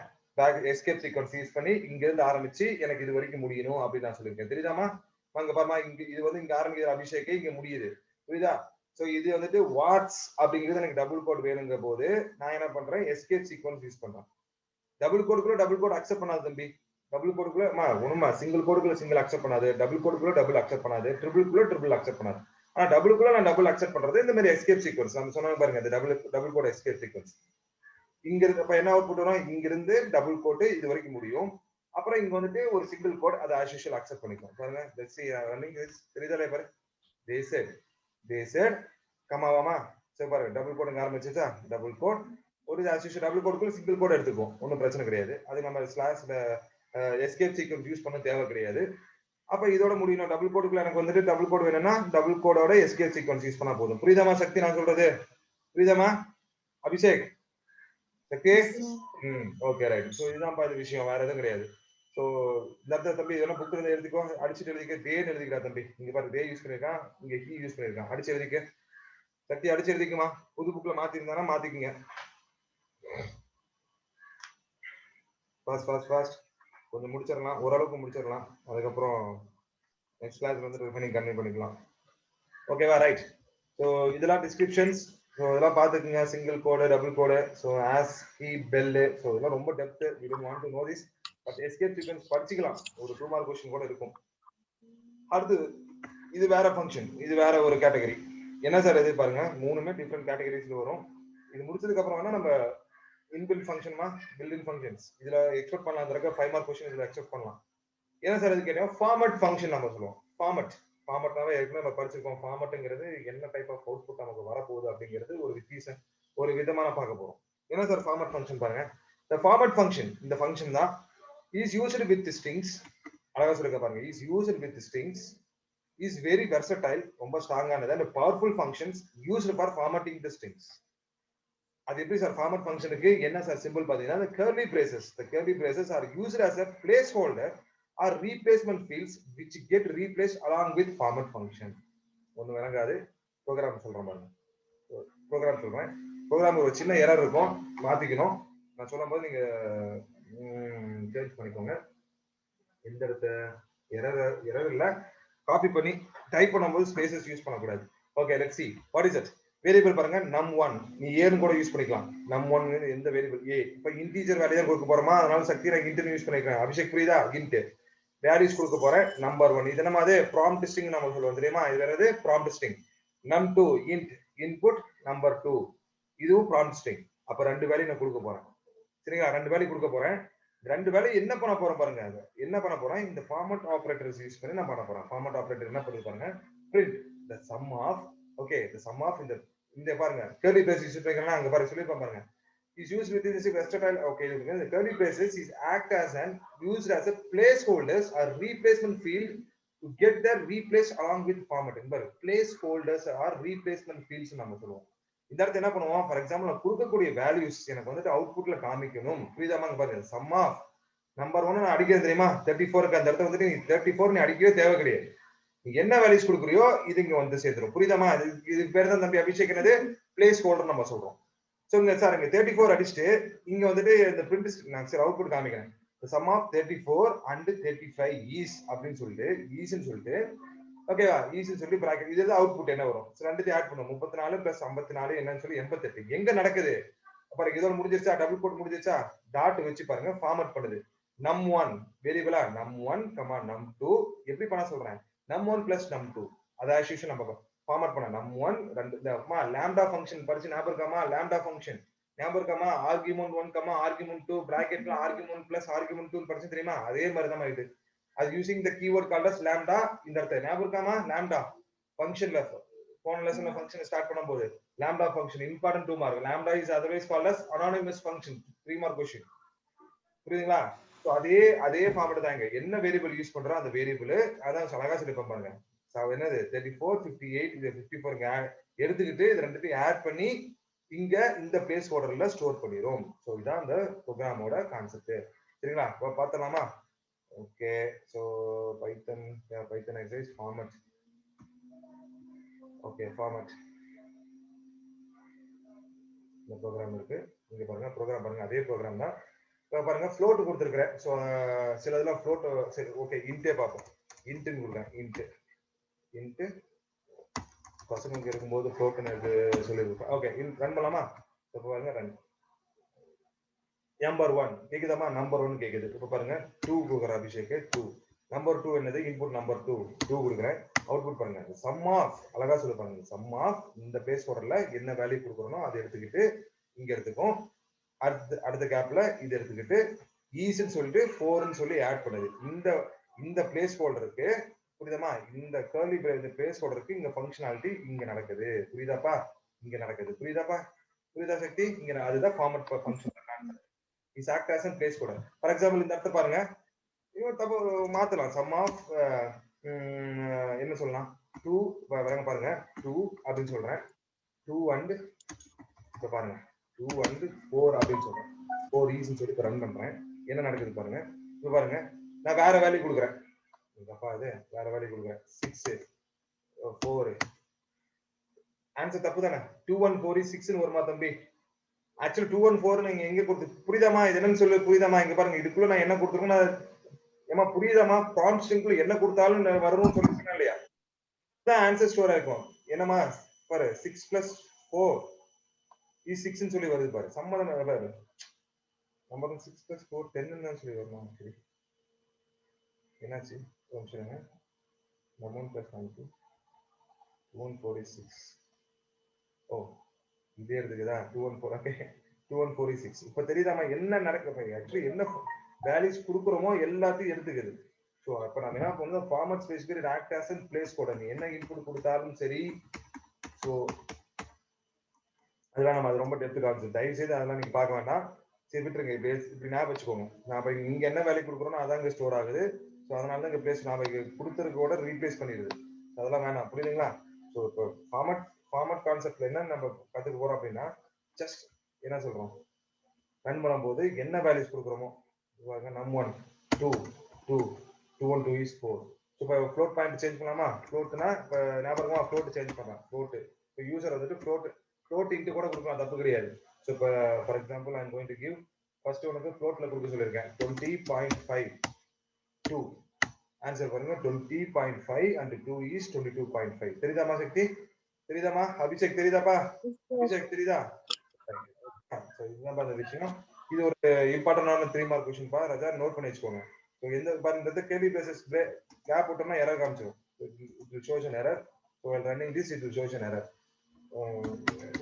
எஸ்கேப் சீக்வன்ஸ் யூஸ் பண்ணி இங்க இருந்து ஆரம்பிச்சு எனக்கு இது வரைக்கும் முடியணும் அப்படின்னு நான் சொல்லியிருக்கேன் தெரியுதாமா அங்க பாருமா இங்க இது வந்து இங்க ஆரம்பிக்கிற அபிஷேகே இங்க முடியுது புரியுதா சோ இது வந்துட்டு வாட்ஸ் அப்படிங்கிறது எனக்கு டபுள் கோட் வேணுங்கிற போது நான் என்ன பண்றேன் எஸ்கேப் சீக்வன்ஸ் யூஸ் பண்றேன் டபுள் கோட் அக்செப்ட் பண்ணாது தம்பி டபுள் கோடுக்குள்ள ஒண்ணுமா சிங்கிள் கோடுக்குள்ள சிங்கிள் அக்செப்ட் பண்ணாது டபுள் கோடுக்குள்ள டபுள் அக்செப்ட் பண்ணாது ட்ரிபிள் அக்செப்ட் பண்ணாது ஆனா டபுளுக்குள்ள நான் டபுள் அக்செப்ட் பண்றது இந்த மாதிரி எஸ்கேப் சீக்வன்ஸ் நம்ம சொன்னாங்க பாருங்க இந்த டபுள் கோட் எஸ்கேப் சீக்வன்ஸ் இங்க இருக்கப்ப என்ன அவுட்புட் வரும் இங்க இருந்து டபுள் கோட் இது வரைக்கும் முடியும் அப்புறம் இங்க வந்துட்டு ஒரு சிங்கிள் கோட் அதை as usual அக்செப்ட் பண்ணிக்கலாம் பாருங்க let's see running this தெரியுதா பாரு they said கமாவாமா சரி பாருங்க டபுள் கோட் ஆரம்பிச்சுச்சா டபுள் கோட் ஒரு as usual டபுள் கோடுக்குள்ள சிங்கிள் கோட் எடுத்துக்கும் ஒன்றும் பிரச்சனை கிடையாது அது நம்ம ஸ்லாஷ்ல எஸ்கேப் சீக்வன்ஸ் யூஸ் பண்ண தேவை கிடையாது அப்ப இதோட முடியும் டபுள் கோடுக்குள்ள எனக்கு வந்துட்டு டபுள் கோட் வேணும்னா டபுள் கோடோட எஸ்கேப் சீக்வன்ஸ் யூஸ் பண்ணா போதும் புரியுதாமா சக்தி நான் சொல்றது புரியுதாமா Abhishek okay okay right so இதுதான் பாதி விஷயம் வேற எதுவும் கிடையாது சோ இந்த தம்பி இதெல்லாம் புக் இருந்து எழுதிக்கோ அடிச்சுட்டு எழுதிக்க டேன்னு எழுதிக்கிறா தம்பி இங்க பாரு டே யூஸ் பண்ணிருக்கான் இங்க ஹீ யூஸ் பண்ணிருக்கான் அடிச்சு எழுதிக்க சக்தி அடிச்சு எழுதிக்குமா புது புக்ல மாத்தி இருந்தானா மாத்திக்குங்க ஃபாஸ்ட் கொஞ்சம் முடிச்சிடலாம் ஓரளவுக்கு முடிச்சிடலாம் அதுக்கப்புறம் நெக்ஸ்ட் கிளாஸ் வந்து ரிஃபைனிங் கண்டினியூ பண்ணிக்கலாம் ஓகேவா ரைட் ஸோ இதெல்லாம் டிஸ்கிரிப்ஷன்ஸ் ஸோ இதெல்லாம் பார்த்துக்குங்க single quote double quote so ASCII bell so இதெல்லாம் ரொம்ப depth you don't want to know this but escape sequence படிச்சுக்கலாம் ஒரு 2 மார்க் क्वेश्चन கூட இருக்கும் அடுத்து இது வேற ஃபங்க்ஷன் இது வேற ஒரு கேட்டகரி என்ன சார் இது பாருங்க மூணுமே டிஃபரெண்ட் கேட்டகரிஸ்ல வரும் இது முடிச்சதுக்கு அப்புறம் வேணா நம்ம இன்பில்ட் ஃபங்க்ஷன்மா பில்ட்-இன் ஃபங்க்ஷன்ஸ் இதுல எக்ஸ்பெக்ட் பண்ணலாம் இருக்க 5 மார்க் क्वेश्चन இதுல எக்ஸ்பெக்ட் பண்ணலாம் என்ன சார் இது கேட்டா ஃபார்மட் ஃபங்க்ஷன் நம்ம சொல்லுவோம் ஃபார்மட்னாவே ஏற்கனவே நம்ம படிச்சிருக்கோம் ஃபார்மட்ங்கிறது என்ன டைப் ஆஃப் அவுட்புட் நமக்கு வரப்போகுது அப்படிங்கிறது ஒரு விதமான பார்க்க போறோம் என்ன சார் ஃபார்மட் ஃபங்க்ஷன் பாருங்க the format function இந்த ஃபங்க்ஷன் தான் is used with strings அழகா சொல்லுங்க பாருங்க is used with strings is very versatile ரொம்ப ஸ்ட்ராங்கானது and powerful functions used for formatting the strings அது எப்படி சார் ஃபார்மட் ஃபங்க்ஷனுக்கு என்ன சார் சிம்பிள் பாத்தீங்கன்னா the curly braces are used as a placeholder or replacement fields which get replaced along with format function ஒன்னு விளங்காது program சொல்றேன் பாருங்க program ஒரு சின்ன எரர் இருக்கும் மாத்திக்கணும் நான் சொல்லும்போது நீங்க சேஞ்ச் பண்ணிக்கோங்க எந்த இடத்துல எரர் இல்ல காப்பி பண்ணி டைப் பண்ணும்போது ஸ்பேசஸ் யூஸ் பண்ணக்கூடாது okay let's see what is it variable பாருங்க num1 நீ ஏன்னு கூட யூஸ் பண்ணிக்கலாம் num1 எந்த வேரியபிள் a இப்ப இன்டிஜர் வேல்யூ கொடுக்க போறோமா அதனால சக்தி நான் இன்ட் யூஸ் பண்ணிக்கிறேன் அபிஷேக் புரியுதா int வேல்யூஸ் கொடுக்க போறேன் நம்பர் 1 இது நம்ம அதே prompt string நம்ம சொல்லுவோம் தெரியுமா இது என்னது prompt string num2 int input number 2 இதுவும் prompt string அப்ப ரெண்டு வேல்யூ நான் கொடுக்க போறேன் சரிங்களா ரெண்டு வேல்யூ கொடுக்க போறேன் ரெண்டு வேல்யூ என்ன பண்ண போறோம் பாருங்க என்ன பண்ண போறேன் இந்த ஃபார்மட் ஆபரேட்டர்ஸ் யூஸ் பண்ணி நான் பண்ண போறேன் ஃபார்மட் ஆபரேட்டர் என்ன பண்ணி பாருங்க print the sum of okay the sum of இந்த பாருங்க curly braces யூஸ் பண்ணிக்கலாம் அங்க பாருங்க சொல்லிருப்பேன் பாருங்க is used within this versatile okay the curly braces is act as an used as a placeholders or replacement field to get the replaced along with formatting பாரு placeholders or replacement fields நம்ம சொல்லுவோம் இந்த இடத்துல என்ன பண்ணுவோம் for example நான் கொடுக்கக்கூடிய values எனக்கு வந்துட்டு அவுட்புட்ல காமிக்கணும் புரியுதாமாங்க பாருங்க சம் ஆஃப் நம்பர் 1 நான் அடிக்கிறது தெரியுமா 34 க்கு அந்த இடத்துல வந்துட்டு நீ 34 நீ அடிக்கவே தேவை கிடையாது நீ என்ன வேல்யூஸ் கொடுக்குறியோ இது இங்க வந்து சேர்த்துரும் புரியுதாமா இது பேர் தான் தம்பி அபிஷேக்னது பிளேஸ் ஹோல்டர் நம்ம சொல்றோம் சோ இங்க சார் இங்க 34 அடிச்சிட்டு இங்க வந்துட்டு இந்த பிரிண்ட் நான் சரி அவுட்புட் காமிக்கிறேன் the sum of 34 and 35 is அப்படின்னு சொல்லிட்டு ஈஸ்னு சொல்லிட்டு ஓகேவா ஈஸ்னு சொல்லி பிராக்கெட் இதுல அவுட்புட் என்ன வரும் சோ ரெண்டுத்தையும் ஆட் பண்ணுவோம் 34 பிளஸ் 54 என்னன்னு சொல்லி 88 எங்க நடக்குது அப்புறம் இதோட முடிஞ்சிருச்சா டபுள் கோட் முடிஞ்சிருச்சா டாட் வச்சு பாருங்க ஃபார்மட் பண்ணுது num1 வேரியபிளா num1 num2 எப்படி பண்ண சொல்றேன் num1 plus num2 அத as usual நம்ம ஃபார்மட் பண்ண num1 ரெண்டு இந்த lambda ஃபங்க்ஷன் படிச்சு ஞாபகம் இருக்காமா lambda ஃபங்க்ஷன் ஞாபகம் இருக்காமா argument 1 argument 2 பிராக்கெட்ல argument plus argument 2 படிச்சு தெரியுமா அதே மாதிரி தான் இது அது using the keyword called as lambda இந்த இடத்துல ஞாபகம் இருக்காமா lambda ஃபங்க்ஷன்ல போன லெசன்ல ஃபங்க்ஷன் ஸ்டார்ட் பண்ணும்போது lambda function important 2 mark. Lambda is otherwise called as anonymous function 3 mark question. புரியுதுங்களா? சோ அதே ஃபார்மட் தான் இங்க. என்ன வேரியபிள் யூஸ் பண்றோம் அந்த வேரியபிள் அதான் அழகா சொல்லிருப்பேன் பாருங்க. என்னது 34 58 இது 54 எடுத்துக்கிட்டு இது ரெண்டுத்தையும் ஆட் பண்ணி இங்க இந்த பிளேஸ் ஹோல்டர்ல ஸ்டோர் பண்ணிரும். சோ இதான் அந்த ப்ரோக்ராமோட கான்செப்ட். சரிங்களா? இப்ப பார்த்தலாமா? ஓகே. சோ பைத்தன் எக்ஸர்சைஸ் ஃபார்மட். Okay format. இந்த ப்ரோக்ராம் இருக்கு. இங்க பாருங்க ப்ரோக்ராம் பாருங்க அதே ப்ரோக்ராம் தான். இப்ப பாருங்க ஃப்ளோட் கொடுத்துருக்கிறேன். ஸோ சில இதெல்லாம் ஃப்ளோட் சரி ஓகே இன்டே பார்ப்போம். இன்ட்டுன்னு கொடுக்குறேன். இன்ட்டு பசங்க இருக்கும்போது ஃப்ளோட்னு சொல்லியிருப்பேன். ஓகே ரன் பண்ணலாமா? இப்போ பாருங்க ரன். நம்பர் 1 கேக்குதாமா? நம்பர் 1 கேக்குது. இப்போ பாருங்க 2 கொடுக்குற அபிஷேக் 2. நம்பர் 2 என்னது? இன்புட் நம்பர் 2 கொடுக்குறேன். அவுட்புட் பாருங்க. சம் ஆஃப் அழகா சொல்லி பாருங்க. சம் ஆஃப் இந்த பிளேஸ் ஹோல்டர்ல என்ன வேல்யூ கொடுக்குறோமோ அதை எடுத்துக்கிட்டு இங்க எடுத்துக்கும். அடுத்த கேப்ல இது எடுத்துக்கிட்டு ஈஸ்ன்னு சொல்லிட்டு 4ன்னு சொல்லி ஆட் பண்ணுது. இந்த பிளேஸ் ஹோல்டருக்கு புரியுதாமா? இந்த கர்லி இந்த பிளேஸ் ஹோல்டருக்கு இங்க ஃபங்க்ஷனாலிட்டி இங்க நடக்குது. புரியுதாப்பா? இங்க நடக்குது. புரியுதா சக்தி? இங்க அதுதான் format function concept. Is act as a place holder. For example இந்த இடத்த பாருங்க. இவன் தப்பு மாத்தலாம். சம் ஆஃப் என்ன சொல்லலாம்? 2 வரங்க பாருங்க 2 அப்படின்னு சொல்றேன். 2 அண்ட் இப்ப பாருங்க 2 அண்ட் 4 அப்படின்னு சொல்றேன். 4 ஈஸ்ன்னு சொல்லி ரன் பண்றேன். என்ன நடக்குது பாருங்க. இப்ப பாருங்க நான் வேற வேல்யூ கொடுக்குறேன். அப்பா இது வேற வேல்யூ கொடுக்குறேன். 6 4 ஆன்சர் தப்பு தானே? 2 1 4 is 6ன்னு வருமா தம்பி? ஆக்சுவலி 2 1 4 நீங்க எங்க கொடுத்து புரியுதாமா? இது என்னன்னு சொல்லு. புரியுதாமா? இங்க பாருங்க இதுக்குள்ள நான் என்ன கொடுத்துருக்கேன் ஏமா புரியுதாமா? கான்ஸ்டன்ட்ல என்ன கொடுத்தாலும் வரும்னு சொல்லிருக்கேன் இல்லையா? தான் ஆன்சர் ஸ்டோர் ஆயிருக்கும். என்னமா பாரு 6 + 4 is 6ன்னு சொல்லி வருது பாரு. சம்மதம் பாரு. நம்ம 6 + 4 10ன்னு தான் சொல்லி வரணும். சரி என்னாச்சு? சொல்லுங்க. 1 + 1 2 1 4 is 6. ஓ இதே இருக்குதா? 2 1 4 ஓகே 2 1 4 is 6. இப்ப தெரியுதாமா என்ன நடக்குது? ஆக்சுவலி என்ன வேல்யூஸ் கொடுக்குறோமோ எல்லாத்தையும் எடுத்துக்குது. ஸோ அப்ப நம்ம என்ன பண்ணணும்? Format specified act as a place holder. நீ என்ன இன்புட் கொடுத்தாலும் சரி. ஸோ அதெல்லாம் நம்ம அது ரொம்ப டெப்த் கான்செப்ட். தயவு செய்து அதெல்லாம் நீங்க பார்க்க வேண்டாம். சரி விட்டுருங்க. இப்படி ஞாபகம் வச்சுக்கோங்க. நான் இப்ப இங்க என்ன வேல்யூ கொடுக்குறோம்னா அதான் இங்க ஸ்டோர் ஆகுது. ஸோ அதனால தான் இங்க பிளேஸ் நாம கொடுத்துருக்கோட ரீப்ளேஸ் பண்ணிடுது. அதெல்லாம் வேணாம். புரியுதுங்களா? ஸோ இப்போ ஃபார்மட் கான்செப்ட்ல என்ன நம்ம கத்துக்க போறோம் அப்படின்னா ஜஸ்ட் என்ன சொல்றோம்? ரன் பண்ணும்போது என்ன வேல்யூஸ் கொடுக்குறோமோ num1 2 2 2 1 2 is 4. இப்போ ஃப்ளோட் பாயிண்ட் சேஞ்ச் பண்ணலாமா? ஃப்ளோட்னா இப்போ ஞாபகமா ஃப்ளோட் சேஞ்ச் பண்ணலாம். ஃப்ளோட் இப்போ யூசர் வந்துட்டு ஃப்ளோட் இன்ட்டு கூட கொடுக்கலாம். தப்பு கிடையாது. ஸோ இப்போ for example I am going to give first உனக்கு ஃப்ளோட்ல கொடுக்க சொல்லியிருக்கேன் 20.52. ஆன்சர் பாருங்க 20.5 and 2 is 22.5. தெரியுதாமா சக்தி? தெரியுதாமா? அபிஷேக் தெரியுதாப்பா? அபிஷேக் தெரியுதா? இதுதான் அந்த விஷயம். இது ஒரு இம்பார்ட்டன்டான 3 மார்க் क्वेश्चन பா. ராஜா நோட் பண்ணி வச்சுக்கோங்க. சோ எந்த பாருங்க கேபி பேசிஸ் கேப் விட்டோம்னா error காமிச்சிரும். it will show an error. So while running this it will show an error.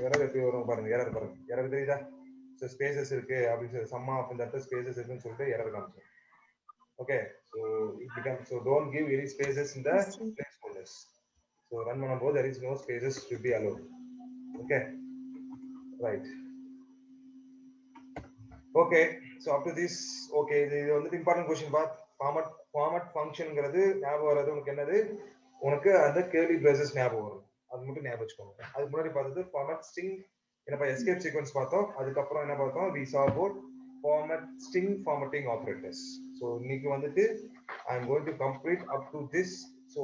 Error எப்படி வரும் பாருங்க. எரர் பாருங்க. எரர் தெரியுதா? சோ ஸ்பேसेस இருக்கு அப்படி சொல்லி சம் ஆஃப் இந்த இடத்துல ஸ்பேसेस இருக்குன்னு சொல்லிட்டு error காமிச்சிரும். Okay, so it becomes so don't give any spaces in the placeholders. So run பண்ணும்போது there is no spaces should be allowed. Okay, right. Okay, so up to this, okay, இது வந்து important question பா. Format ஃபங்க்ஷன்ங்கிறது ஞாபகம் வரது உங்களுக்கு என்னது? உனக்கு அந்த கேர்லி பிரேசஸ் ஞாபகம் வரும். அது மட்டும் ஞாபகம் வச்சுக்கோங்க. அதுக்கு முன்னாடி பார்த்தது ஃபார்மட் ஸ்ட்ரிங் என்னப்பா எஸ்கேப் சீக்வென்ஸ் பார்த்தோம். அதுக்கப்புறம் என்ன பார்த்தோம்? we saw about format string formatting operators. So இன்னைக்கு வந்துட்டு I am going to complete up to this. So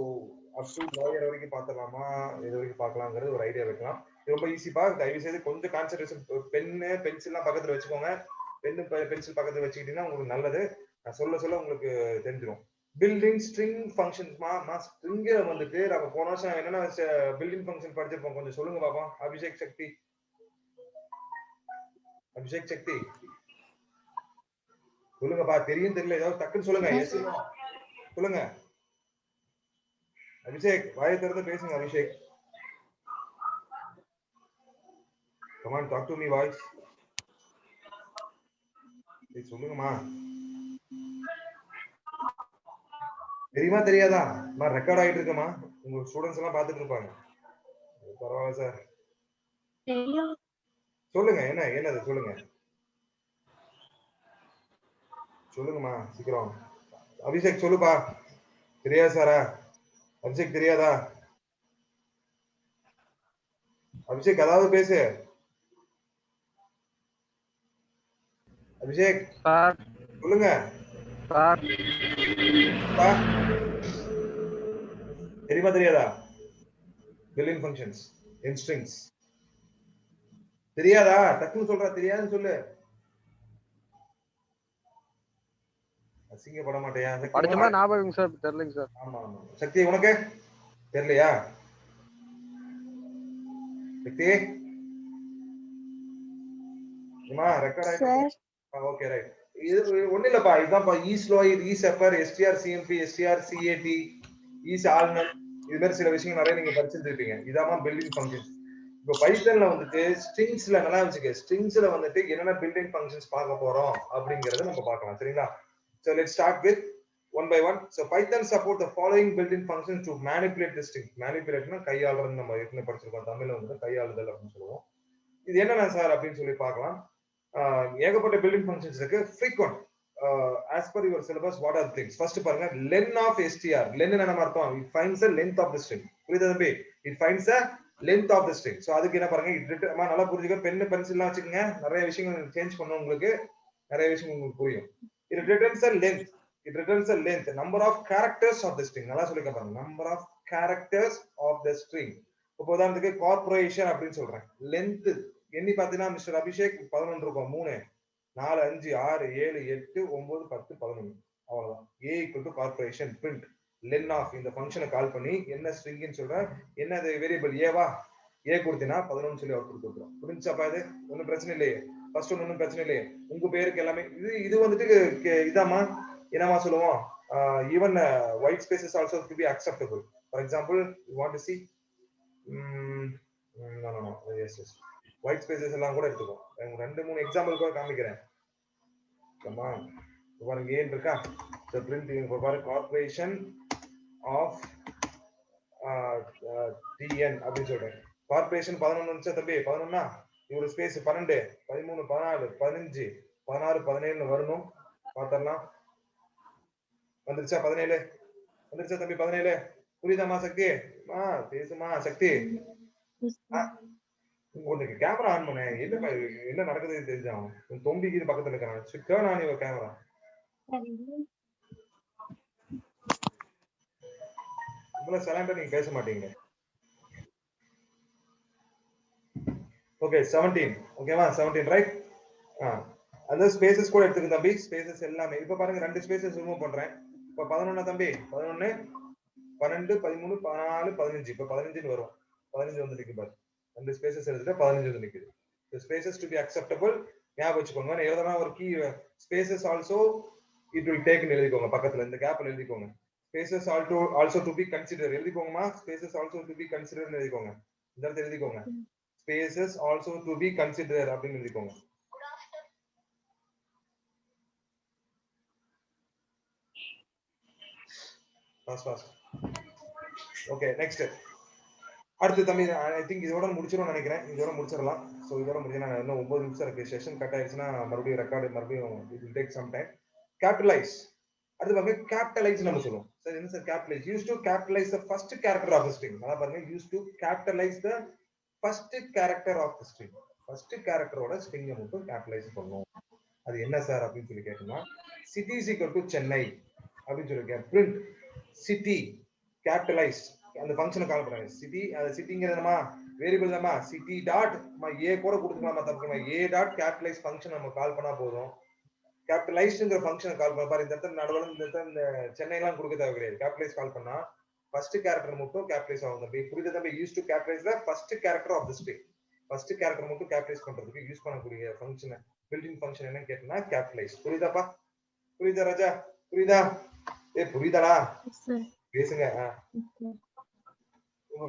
up to lawyer வரைக்கும் பார்த்தலாமா? இது வரைக்கும் பார்க்கலாம்ங்கிறது ஒரு ஐடியா வைக்கலாம். ரொம்ப ஈஸிப்பா. தயவு செய்து கொஞ்சம் கான்சென்ட்ரேஷன் பென்னு பென்சில்லாம் பக்கத்துல வச்சுக்கோங்க. பென்னு பென்சில் பக்கத்துல வச்சுக்கிட்டீங்கன்னா உங்களுக்கு நல்லது. நான் சொல்ல உங்களுக்கு தெரிஞ்சிடும். பில்டிங் ஸ்ட்ரிங் ஃபங்க்ஷன்ஸ்மா ஸ்ட்ரிங் வந்துட்டு நம்ம போன வருஷம் என்னென்ன பில்டிங் ஃபங்க்ஷன் படிச்சிருப்போம். கொஞ்சம் சொல்லுங்க பாப்போம். அபிஷேக் சக்தி சொல்லுங்கப்பா. தெரியும் தெரியல ஏதாவது டக்குன்னு சொல்லுங்க. எஸ் சொல்லுங்க அபிஷேக். வாயை திறந்து பேசுங்க Abhishek. come on talk to me voice. சொல்லுங்கம்மா. தெரியுமா தெரியாதா? ரெக்கார்ட் ஆயிட்டு இருக்குமா? உங்க ஸ்டூடெண்ட்ஸ் எல்லாம் பார்த்துட்டு இருப்பாங்க. பரவாயில்ல சார். சொல்லுங்க என்னது சொல்லுங்க சொல்லுங்கம்மா சீக்கிரம். அபிஷேக் சொல்லுப்பா. தெரியாது சாரா? அபிஷேக் தெரியாதா? அபிஷேக் அதாவது பேசு. அபிஷேக் சார் சொல்லுங்க சார். தெரியுமா தெரியாதா? பில்லியன் ஃபங்க்ஷன்ஸ் இன் ஸ்ட்ரிங்ஸ் தெரியாதா? டக்குன்னு சொல்றா. தெரியாதுன்னு சொல்லு. அசிங்கப்பட மாட்டேயா? படிச்சமா ஞாபகம் சார், தெரியலங்க சார். ஆமா ஆமா. சக்தி உனக்கு தெரியலையா? சக்தி ரெக்கார்ட் ஆயிடுச்சு. Okay right. இது ஒண்ணு இல்லப்பா. இதுதான்ப்பா islower, isupper, STR CMP, STR CAT, isalnum, இது மாதிரி சில விஷயங்கள் நிறைய நீங்க படிச்சிருப்பீங்க. இதாமா பில்டிங் ஃபங்க்ஷன்ஸ். இப்போ பைத்தன்ல வந்துட்டு ஸ்ட்ரிங்ஸ்ல நல்லா வச்சுக்க. ஸ்ட்ரிங்ஸ்ல வந்துட்டு என்னென்ன பில்டிங் ஃபங்க்ஷன்ஸ் பார்க்க போறோம் அப்படிங்கறத நம்ம பார்க்கலாம். சரிங்களா? So let's start with one by one. So Python support the following built-in functions to manipulate the string. Manipulateனா கையாளுறது. நம்ம ஏற்கனவே படிச்சிருக்கோம். தமிழ்ல வந்து கையாளுதல் அப்படின்னு சொல்லுவோம். இது என்னன்னா சார் அப்படின்னு சொல்லி பார்க்கலாம். ஏகப்பட்ட பில்டிங் ஃபங்க்ஷன்ஸ் இருக்கு. frequent as per your syllabus, what are the things? First பாருங்க, len of str. len என்ன அர்த்தம்? It finds the length of the string. புரியுதா தம்பி? It finds the length of the string. So அதுக்கு என்ன பாருங்க, நல்லா புரிஞ்சுக்க. பென் பென்சில்லாம் வச்சுக்கோங்க. நிறைய விஷயங்கள் சேஞ்ச் பண்ணணும். உங்களுக்கு நிறைய விஷயங்கள் உங்களுக்கு புரியும். It returns a length. It returns a length, number of characters of the string. நல்லா சொல்லிக்க பாருங்க, number of characters of the string. இப்போ உதாரணத்துக்கு கார்ப்பரேஷன் அப்படின்னு சொல்றேன். லென்த் எண்ணி பாத்தீங்கன்னா மிஸ்டர் அபிஷேக் 11 இருக்கும். 3 4 5 6 7 8 9 10 11. அவ்வளவுதான். a equal to corporation print len of இந்த ஃபங்க்ஷனை கால் பண்ணி என்ன ஸ்ட்ரிங்னு சொல்றேன். என்ன அது வேரியபிள் ஏவா? a கொடுத்தீங்கன்னா 11 சொல்லி அவுட்புட் கொடுத்துரும். புரிஞ்சுச்சாப்பா? இது ஒன்றும் பிரச்சனை இல்லையே. ஃபர்ஸ்ட் ஒன்றும் பிரச்சனை இல்லையே. உங்க பேருக்கு எல்லாமே இது வந்துட்டு இதாமா என்னமா சொல்லுவோம். Even white spaces also to be acceptable. For example you want to see S S white spaces எல்லாம் கூட எடுத்துக்கோ. 2-3 எக்ஸாம்பிள் கூட காமிக்கிறேன். பாருங்க ஏன் இருக்கா? கார்பரேஷன் ஆஃப் டிஎன் அப்படின்னு சொல்றேன். கார்பரேஷன் 11 வந்துச்சா தம்பி? 11னா இவரு ஸ்பேஸ் 12 13 14 15 16 17 வரணும். பார்த்தரலாம். வந்துருச்சா? 17 வந்துருச்சா தம்பி? 17 புரியுதாமா சக்தி? பேசுமா சக்தி? உங்களுக்கு கேமரா ஆன் பண்ண என்ன நடக்குது தெரிஞ்சாகும். தொம்பிக்கு பக்கத்துல இருக்கான். Turn on your camera. இவ்வளவு சைலண்டா நீங்க பேச மாட்டீங்க. ஓகே 17. ஓகேவா? 17 ரைட். அந்த ஸ்பேசஸ் கூட எடுத்துக்க தம்பி. ஸ்பேசஸ் எல்லாமே இப்ப பாருங்க, 2 ஸ்பேசஸ் ரிமூவ் பண்றேன். இப்ப 11 தம்பி. 11 12 13 14 15. இப்ப 15 வரும். 15 வந்து நிக்குது பாரு. 2 ஸ்பேசஸ் எடுத்துட்டு 15 வந்து நிக்குது. The spaces to be acceptable ஞாபகம் வச்சுக்கோங்க. எழுதனா ஒரு key spaces also it will take ன்னு எழுதிக்கோங்க. பக்கத்துல இந்த கேப்ல எழுதிக்கோங்க. spaces also to be considered எழுதிக்கோங்கமா. spaces also to be considered ன்னு எழுதிக்கோங்க. இந்த இடத்துல எழுதிக்கோங்க. spaces also to be considered அப்படின்னு எழுதிக்கோங்க. fast okay next. அடுத்து தம்பி ஐ திங்க் இதோட முடிச்சிரும் நினைக்கிறேன். இதோட முடிச்சிடலாம். ஸோ இதோட முடிஞ்சா இன்னும் 9 நிமிஷம் இருக்கு. செஷன் கட் ஆயிடுச்சுன்னா மறுபடியும் ரெக்கார்டு மறுபடியும் it will take some time. Capitalise. அடுத்து பாருங்க, கேபிட்டலைஸ் நம்ம சொல்லுவோம். சார் என்ன sir capitalise? Use to capitalise the first character of the string. அத பாருங்க, use to capitalise the first character of the string. First கேரக்டரோட ஸ்ட்ரிங்கை மட்டும் கேபிட்டலைஸ் பண்ணுவோம். அது என்ன சார் அப்படின்னு சொல்லி கேட்டோம்னா, city is equal to Chennai அப்படின்னு சொல்லிருக்கேன். பிரிண்ட் சிட்டி கேபிட்டலைஸ் அந்த ஃபங்க்ஷனை கால் பண்றாங்க. சிட்டி அது சிட்டிங்கிறதுமா வேரியபிள் தான்மா. சிட்டி டாட் ஏ கூட கொடுத்துக்கலாமா? தப்புமா. ஏ டாட் கேபிட்டலைஸ் ஃபங்க்ஷன் நம்ம கால் பண்ணா போதும். கேபிட்டலைஸ்ங்கிற ஃபங்க்ஷனை கால் பண்ண பாரு. இந்த இடத்துல நடுவுல இந்த இடத்துல இந்த சென்னை எல்லாம் கொடுக்க தேவை கிடையாது. கேபிட்டலைஸ் கால் பண்ணா ஃபர்ஸ்ட் கேரக்டர் மட்டும் கேபிட்டலைஸ் ஆகும் தம்பி. புரியுதா தம்பி? Use to capitalise the first character of the string. First character மட்டும் கேபிட்டலைஸ் பண்றதுக்கு யூஸ் பண்ணக்கூடிய ஃபங்க்ஷன் பில்ட்-இன் ஃபங்க்ஷன் என்ன கேட்டனா கேபிட்டலைஸ். புரியுதாப்பா? புரியுதா ராஜா? புரியுதா? புரியுதாடா? பேசுங்க.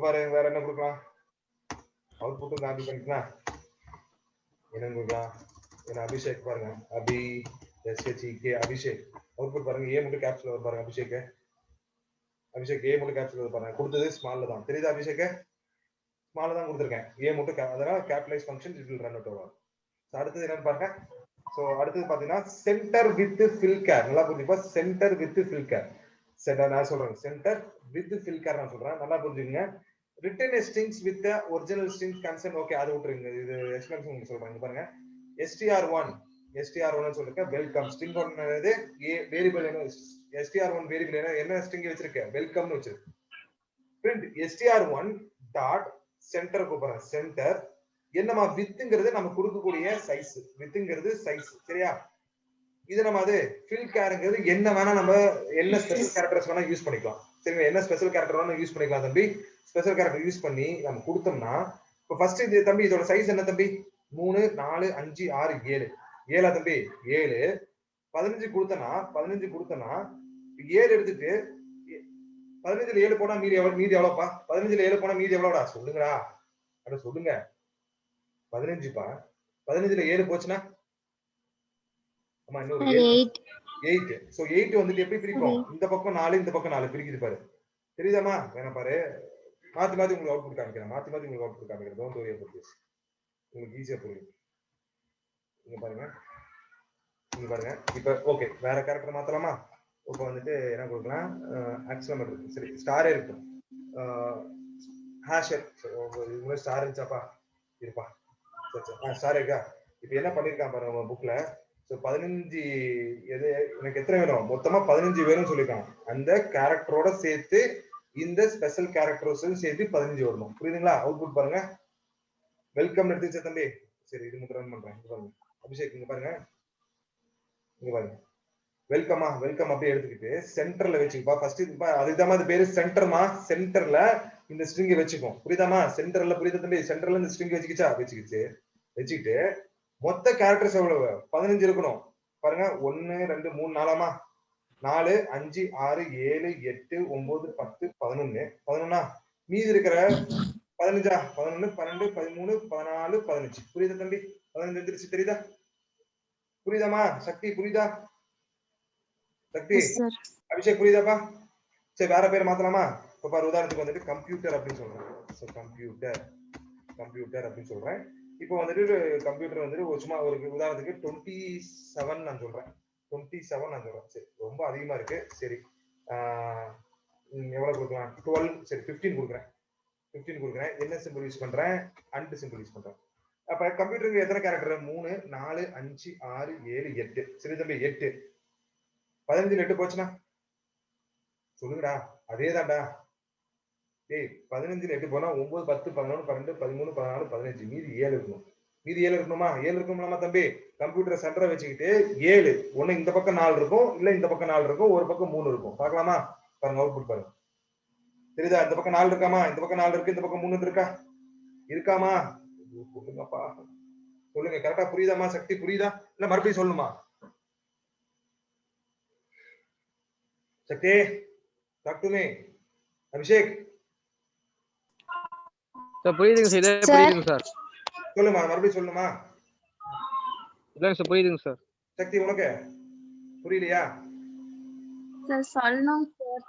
பாரு வேற என்ன கொடுக்கலாம்? அவுட்புட் காப்பி பண்ணிக்கலாம். என்ன கொடுக்கலாம்? என்ன அபிஷேக் பாருங்க. அபி எஸ்ஹெச்இகே அபிஷேக். அவுட்புட் பாருங்க. ஏ மட்டும் கேப்ஸ்ல வர பாருங்க. அபிஷேக் ஏ மட்டும் கேப்ஸ்ல வர பாருங்க. கொடுத்தது ஸ்மால்ல தான். தெரியுதா அபிஷேக்? ஸ்மால் தான் கொடுத்துருக்கேன், ஏ மட்டும் அதனால capitalise function it will run out over. அடுத்தது என்னன்னு பாருங்க. சோ அடுத்தது பாத்தீங்கன்னா சென்டர் வித் ஃபில் கேர். நல்லா புரிஞ்சுப்பா, சென்டர் வித் ஃபில் கேர். நான் சொல்றேன் சென்டர் வித் ஃபில் கேர் நான் சொல்றேன், நல்லா புரிஞ்சுங்க. Return strings with original string consent. Okay, அது விட்டுருங்க, இது எக்ஸ்பிளனேஷன் சொல்றேன். பாருங்க, str1 சொல்லிருக்க வெல்கம் ஸ்ட்ரிங் ஒன்னது வேரியபிள் என்ன, str1 வேரியபிள் என்ன ஸ்ட்ரிங் வச்சிருக்க, வெல்கம்னு வச்சிருக்கு. பிரிண்ட் str1 டாட் சென்டர் கூப்பிடுறேன். சென்டர் என்னமா வித்ங்கிறது நம்ம கொடுக்கக்கூடிய சைஸ், வித்ங்கிறது சைஸ். சரியா, இது நம்ம அது ஃபில் கேர்ங்கிறது என்ன வேணா நம்ம என்ன ஸ்பெஷல் கேரக்டர்ஸ் வேணா யூஸ் பண்ணிக்கலாம். சரிங்களா, என்ன ஸ்பெஷல் கேரக்டர் வேணா யூஸ் பண்ணிக்கலாம் தம்பி. ஸ்பெஷல் கேரக்டர் யூஸ் பண்ணி நம்ம கொடுத்தோம்னா, இப்போ ஃபர்ஸ்ட் இது தம்பி இதோட சைஸ் என்ன தம்பி, 3 4 5 6 7. 7 தம்பி 7. 15 கொடுத்தனா 7 எடுத்துட்டு 15ல 7 போனா மீதி எவ்வளவுப்பா? 15ல 7 போனா மீதி எவ்வளவுடா சொல்லுங்கடா, அட சொல்லுங்க. 15பா. 15ல 7 போச்சுனா ஆமா இன்னொரு 8. சோ 8 வந்துட்டு எப்படி பிரிப்போம், இந்த பக்கம் 4 இந்த பக்கம் 4 பிரிக்குது பாரு. தெரியுதாமா, வேணா பாரு, மாத்தி மாத்தி உங்களுக்கு அவுட்புட் காமிக்கிறேன். டோன்ட் வரி அபௌட் திஸ், உங்களுக்கு ஈஸியா புரியும். இங்க பாருங்க, இப்ப ஓகே, வேற கேரக்டர் மாத்தலாமா? இப்ப வந்துட்டு என்ன கொடுக்கலாம், ஆக்சிலமேட்டர். சரி, ஸ்டாரே இருக்கும், ஹேஷர். இது ஸ்டார் இருந்துச்சாப்பா, இருப்பா. சரி ஸ்டார் இருக்கா? இப்ப என்ன பண்ணிருக்கான் பாருங்க உங்க புக்ல. ஸோ 15 எது எனக்கு எத்தனை வேணும், மொத்தமா 15 வேணும்னு சொல்லியிருக்காங்க. அந்த கேரக்டரோட சேர்த்து இந்த ஸ்பெஷல் கேரக்டர்ஸும் சேர்த்து 15 வரணும். புரியுதுங்களா? அவுட்புட் பாருங்க, வெல்கம் எடுத்துச்சா தம்பி. சரி, இது மட்டும் ரன் பண்றேன். பாருங்க அபிஷேக், இங்க பாருங்க, வெல்கம் அப்படியே எடுத்துக்கிட்டு சென்டர்ல வச்சுக்கப்பா. ஃபர்ஸ்ட் அதுதான் அது பேரு சென்டர்மா. சென்டர்ல இந்த ஸ்ட்ரிங் வச்சுக்கும். புரியுதாமா? சென்டர்ல புரியுதா தம்பி? சென்டர்ல இந்த ஸ்ட்ரிங் வச்சுக்கிட்டு மொத்த கேரக்டர்ஸ் எவ்வளவு, 15 இருக்கணும். பாருங்க, 1 2 3 4 4 5 6 7 8 9 10 11 11. மீதி இருக்கிற 15 11 12 13 14 15. புரியுதா தம்பி? 15 வந்துருச்சு. தெரியுதா? புரியுதாமா சக்தி? புரியுதா சக்தி? அபிஷேக் புரியுதாப்பா? சரி, வேற பேர் மாத்தலாமா? இப்ப பாரு, உதாரணத்துக்கு வந்துட்டு கம்ப்யூட்டர் அப்படின்னு சொல்றேன். கம்ப்யூட்டர் அப்படின்னு சொல்றேன். இப்போ வந்துட்டு கம்ப்யூட்டர் வந்துட்டு சும்மா ஒரு உதாரணத்துக்கு 27 நான் சொல்றேன். 27 நான் சொல்றேன். சரி, ரொம்ப அதிகமா இருக்கு. சரி, எவ்வளவு கொடுக்கலாம், 12. சரி, 15 கொடுக்குறேன். என்ன சிம்பிள் யூஸ் பண்றேன், அண்ட் சிம்பிள் யூஸ் பண்றேன். அப்ப கம்ப்யூட்டருக்கு எத்தனை கேரக்டர், 3 4 5 6 7 8. சரி தம்பி, 8. 15 8 போச்சுன்னா சொல்லுங்கடா, அதேதான்டா. டேய், 15 8 போனா 9 10 11 12 13 14 15. மீதி 7 இருக்கணும். மீதி 7 இருக்கணுமா? 7 இருக்கணுமா தம்பி? கம்ப்யூட்டர் சென்டரை வச்சுக்கிட்டு 7 ஒண்ணு இந்த பக்கம் 4 இருக்கும், இல்ல இந்த பக்கம் 4 இருக்கும், ஒரு பக்கம் 3 இருக்கும். பார்க்கலாமா? பாருங்க, அவுட்புட் பாருங்க. தெரியுதா? இந்த பக்கம் 4 இருக்காமா, இந்த பக்கம் 4 இருக்கு, இந்த பக்கம் 3 இருக்கா, இருக்காமா? சொல்லுங்கப்பா, சொல்லுங்க. கரெக்டா புரியுதாமா சக்தி? புரியுதா இல்ல மறுபடியும் சொல்லணுமா Shakti? Talk to me. Abhishek sir புரியுதுங்க சார், இதே புரியுதுங்க சார். சொல்லுமா, மறுபடியும் சொல்லணுமா? இல்லைங்க சார், புரியுதுங்க சார். சக்தி, உனக்கு புரியலையா சார்? சொல்லணும் சார்.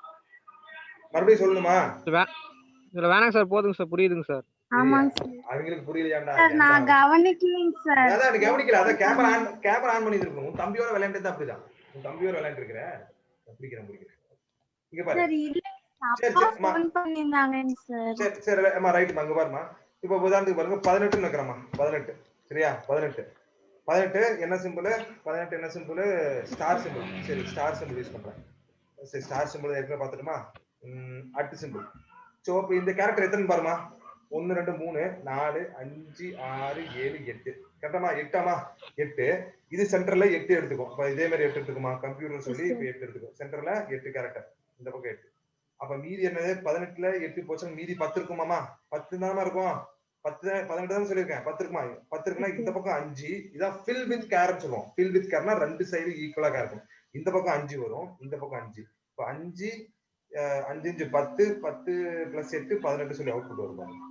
மறுபடியும் சொல்லணுமா? இதுல வேணாங்க சார், போதுங்க சார், புரியுதுங்க சார். ஆமாங்க சார். அவங்களுக்கு புரியலையாண்டா? சார் நான் கவனிக்கலைங்க சார். அதான் கவனிக்கல. அதான் கேமரா ஆன் பண்ணி இருக்கணும். உன் தம்பியோட விளையாண்டது அப்படிதான். உன் தம்பியோட விளையாண்டு இருக்கிற. பிடிக்கிறேன். இங்க பாரு. சார் இல்ல, அப்பா ஃபோன் பண்ணிருந்தாங்கங்க சார். சரி அம்மா, ரைட் அங்க பாருமா. இப்போ உதாரணத்துக்கு பாருங்க, 18 வைக்கிறேம்மா. 18. சரியா? 18 என்ன சிம்பிள்? 18 என்ன சிம்பிள்? Star simple. சரி, ஸ்டார் சிம்பிள் யூஸ் பண்றேன். சரி, ஸ்டார் சிம்பிள் ஏற்கனவே பார்த்துட்டுமா? At simple. சோ இப்போ இந்த கேரக்டர் எத்தனை பாருமா? 1 2 3 4 5 6 7 8. கரெக்டாமா? 8. இது சென்டர்ல 8 எடுத்துக்கும். அப்ப இதே மாதிரி 8 எடுத்துக்குமா? கம்ப்யூட்டர் சொல்லி இப்ப 8 எடுத்துக்கும். சென்டர்ல 8 கேரக்டர், இந்த பக்கம் 8. அப்ப மீதி என்னது? 18ல 8 போச்சு, மீதி 10 இருக்குமாமா? 10 தானமா இருக்கும். 10 18 தான் சொல்லியிருக்கேன். 10 இருக்குமா? 10 இருக்குன்னா இந்த பக்கம் 5. இதான் ஃபில் வித் கேர்னு சொல்லுவோம். ஃபில் வித் கேர்னா ரெண்டு சைடு ஈக்குவலா கேர் இருக்கும். இந்த பக்கம் 5 வரும், இந்த பக்கம் 5. இப்ப 5 5 5 10 10 பிளஸ் 8 18 சொல்லி அவுட்புட் வரும்.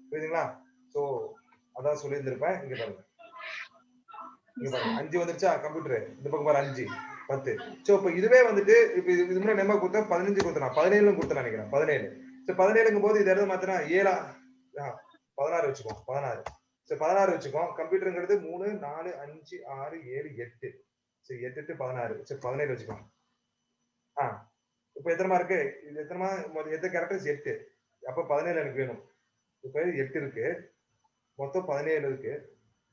புரியுதுங்களா? சோ அதான் சொல்லி இருந்திருப்பேன். இங்க பாருங்க, 5 வந்துருச்சா கம்ப்யூட்டர்? இந்த பக்கம் பாரு 5 10. சோ இப்ப இதுவே வந்துட்டு இப்ப இது முன்னாடி நம்ம கொடுத்தா 15 கொடுத்தனா, 17 கொடுத்தா நினைக்கிறேன். 17. சோ 17ங்கும் போது இது எதை மாத்தினா 7 16 வச்சுக்கோம் 16. சரி 16 வச்சுக்கோம். கம்ப்யூட்டருங்கிறது 3 4 5 6 7 8. சரி 8 8 16. சரி 17 வச்சுக்கோம். இப்போ எத்தனை இருக்கு? இது எத்தனை எத்தனை கேரக்டர்ஸ்? 8. அப்ப 17 எனக்கு வேணும். இப்போ 8 இருக்கு, மொத்தம் 17 இருக்கு.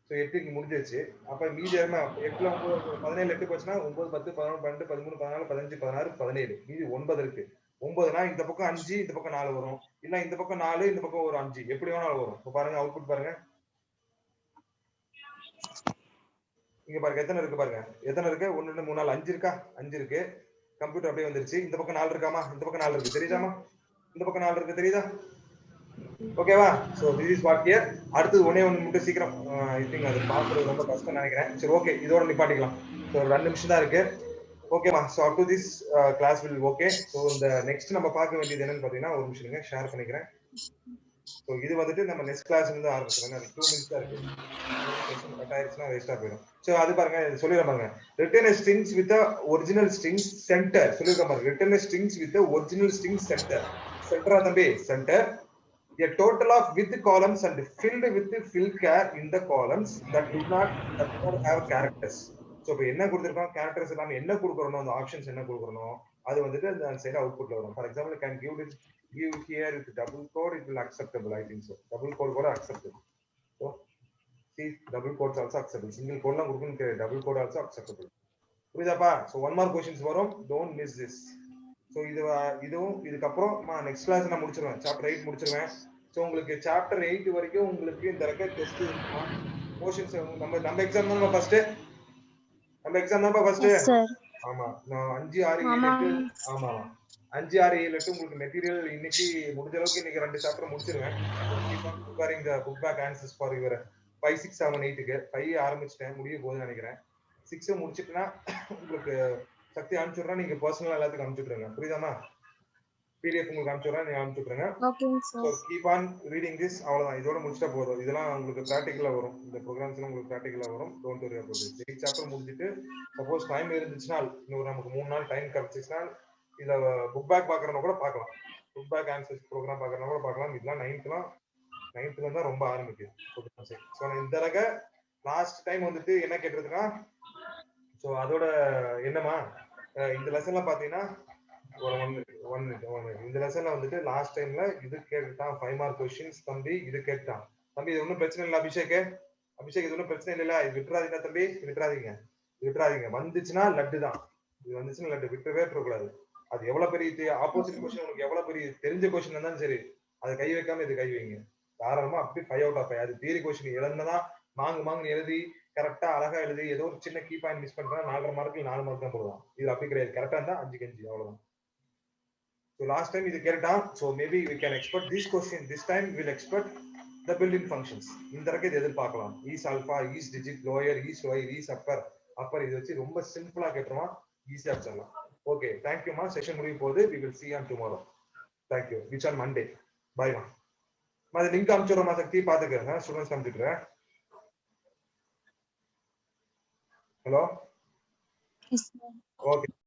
ஸோ 8 இங்க முடிஞ்சிருச்சு. அப்ப மீதி என்ன? 8ல 9 17 8 போச்சுன்னா 9 10 11 12 13 14 15 16 17. மீதி 9 இருக்கு. 9னா இந்த பக்கம் 5 இந்த பக்கம் 4 வரும். இல்ல இந்த பக்கம் 4 இந்த பக்கம் ஒரு 5 எப்படி வேணாலும் வரும். இப்போ பாருங்க அவுட்புட் பாருங்க. இங்க பாருங்க எத்தனை இருக்கு பாருங்க. எத்தனை இருக்கு? 1 2 3 4 5 இருக்கா? 5 இருக்கு. கம்ப்யூட்டர் அப்படியே வந்துருச்சு. இந்த பக்கம் 4 இருக்காமா? இந்த பக்கம் 4 இருக்கு. தெரியுதாமா? இந்த பக்கம் 4 இருக்கு. தெரியுதா? ஓகேவா? So this is what here. அடுத்து ஒண்ணே ஒண்ணு மட்டும் சீக்கிரம் ஐ திங்க் அது பாக்குறது ரொம்ப கஷ்டம் நினைக்கிறேன். சரி ஓகே, இதோட நிப்பாட்டிக்கலாம். சோ 2 நிமிஷம் தான் இருக்கு. ஓகேமா? So up to this class will okay. So இந்த நெக்ஸ்ட் நம்ம பார்க்க வேண்டியது என்னன்னு பாத்தீங்கன்னா, ஒரு நிமிஷம் ஷேர் பண்ணிக்கிறேன். சோ இது வந்துட்டு நம்ம நெக்ஸ்ட் கிளாஸ்ல இருந்து ஆரம்பிக்கிறோம். அது 2 மினிட்ஸ் தான் இருக்கு. செஷன் கட் ஆயிடுச்சுனா வேஸ்டா போயிடும். சோ அது பாருங்க, சொல்லிடுறேன் பாருங்க. Return a strings with the original strings center. சொல்லிருக்கேன் பாருங்க. Return a strings with the original strings center. சென்டரா தம்பி? Centre. A total of with columns and filled with fill char in the columns that do not have characters. So இப்போ என்ன கொடுத்திருக்கோம்? characters எல்லாம் என்ன கொடுக்கறோம்? அந்த ஆப்ஷன்ஸ் என்ன கொடுக்கறோம்? அது வந்துட்டு அந்த சைடு அவுட்புட்ல வரும். For example can give here with double quote, it will acceptable. I think so. Double quote கூட acceptable. So see, double quotes also acceptable. Single quote எல்லாம் கொடுக்கணும், double quote also acceptable. புரியுதாப்பா? So one more questions வரும். Don't miss this. So இதுவும் இதுக்கப்புறம் next class நான் முடிச்சிருவேன். Chapter 8 முடிச்சிருவேன். So உங்களுக்கு சாப்டர் 8 வரைக்கும் உங்களுக்கு இந்த ரெக்கார்ட் டெஸ்ட் போர்ஷன்ஸ் நம்ம எக்ஸாம் தான் ஃபர்ஸ்ட். நம்ம எக்ஸாம் தான் ஃபர்ஸ்ட். ஆமா, நான் 5 6 7 8 ஆமா 5 6 7 8 உங்களுக்கு மெட்டீரியல் இன்னைக்கு முடிஞ்ச அளவுக்கு இன்னைக்கு 2 சாப்டர் முடிச்சிருவேன். Preparing the book back answers for your 5 6 7 8க்கு 5 ஆரம்பிச்சிட்டேன், முடிய போகுதுன்னு நினைக்கிறேன். 6 முடிச்சிட்டேன்னா உங்களுக்கு சக்தி அனுப்பிச்சுடுறேன். நீங்க பர்சனலா எல்லாத்துக்கும் அனுப்பிச்சுடுங்க. புரியுதாமா? PDF உங்களுக்கு அனுப்பிச்சுடுறேன், நீங்க அனுப்பிச்சுடுங்க. ஓகேங்க sir. So keep on reading this. அவ்வளவுதான், இதோட முடிச்சிட்டா போதும். இதெல்லாம் உங்களுக்கு பிராக்டிகலா வரும். இந்த ப்ரோக்ராம்ஸ் எல்லாம் உங்களுக்கு பிராக்டிகலா வரும். Don't worry about it. 8 chapter முடிஞ்சிட்டு சப்போஸ் டைம் இருந்துச்சுனா இன்னொரு நமக்கு 3 நாள் டைம் கிடைச்சுச்சுனா இத புக் பேக் பார்க்கறவங்க கூட பார்க்கலாம். புக் பேக் ஆன்சர்ஸ் ப்ரோக்ராம் பார்க்கறவங்க கூட பார்க்கலாம். இதெல்லாம் 9th தான் ரொம்ப ஆரம்பிக்குது. சோ இந்த தடவை லாஸ்ட் டைம் வந்துட்டு என்ன கேட்டிருக்கா? சோ அதோட என்னமா இந்த லெசன்ல பாத்தீங்கன்னா இந்த லெசன்ல வந்துட்டு லாஸ்ட் டைம்ல இது கேட்டான் 5 மார்க் क्वेश्चंस தம்பி. இது கேட்டான் தம்பி. இது ஒன்றும் பிரச்சனை இல்லை அபிஷேக். இது ஒன்றும் பிரச்சனை இல்ல. இது விட்டுறாதீங்க தம்பி, விட்டுறாதீங்க. வந்துச்சுன்னா லட்டு தான். இது வந்துச்சுன்னா லட்டு, விட்டுறவே கூடாது. அது எவ்வளவு பெரிய ஆப்போசிட் क्वेश्चन, உங்களுக்கு எவ்வளவு பெரிய தெரிஞ்ச क्वेश्चन இருந்தாலும் சரி, அதை கை வைக்காம இது கை வைங்க. தாராளமா அப்படி 5 out of 5. அது தியரி क्वेश्चन எழுதுனா மாங்கு எழுதி கரெக்டா அழகா எழுதி ஏதோ ஒரு சின்ன கீ பாயிண்ட் மிஸ் பண்றா 4.5 மார்க்கு 4 மார்க் தான் போடுவான். இது அப்படி கிடையாது. கரெக்டா இருந்தா 5 அவ்வளவுதான். So last time இது கேட்டான். So maybe we can expect this question. This time we'll expect the built-in functions. இந்த தடவை இது எதிர்பார்க்கலாம். is alpha, is digit, lower, is lower, is upper இது வச்சு ரொம்ப சிம்பிளா கேட்டுருவான். ஈஸியா வச்சிடலாம். ஓகே, thank you மா. செஷன் முடிய போகுது. We will see you on tomorrow. Thank you. Which on Monday. Bye மா. அது லிங்க் அனுப்பிச்சுடுறோம் சக்தி, பாத்துக்கங்க. ஸ்டூடெண்ட்ஸ் அனுப்பிச்சுடுறேன். ஹலோ. ஓகே.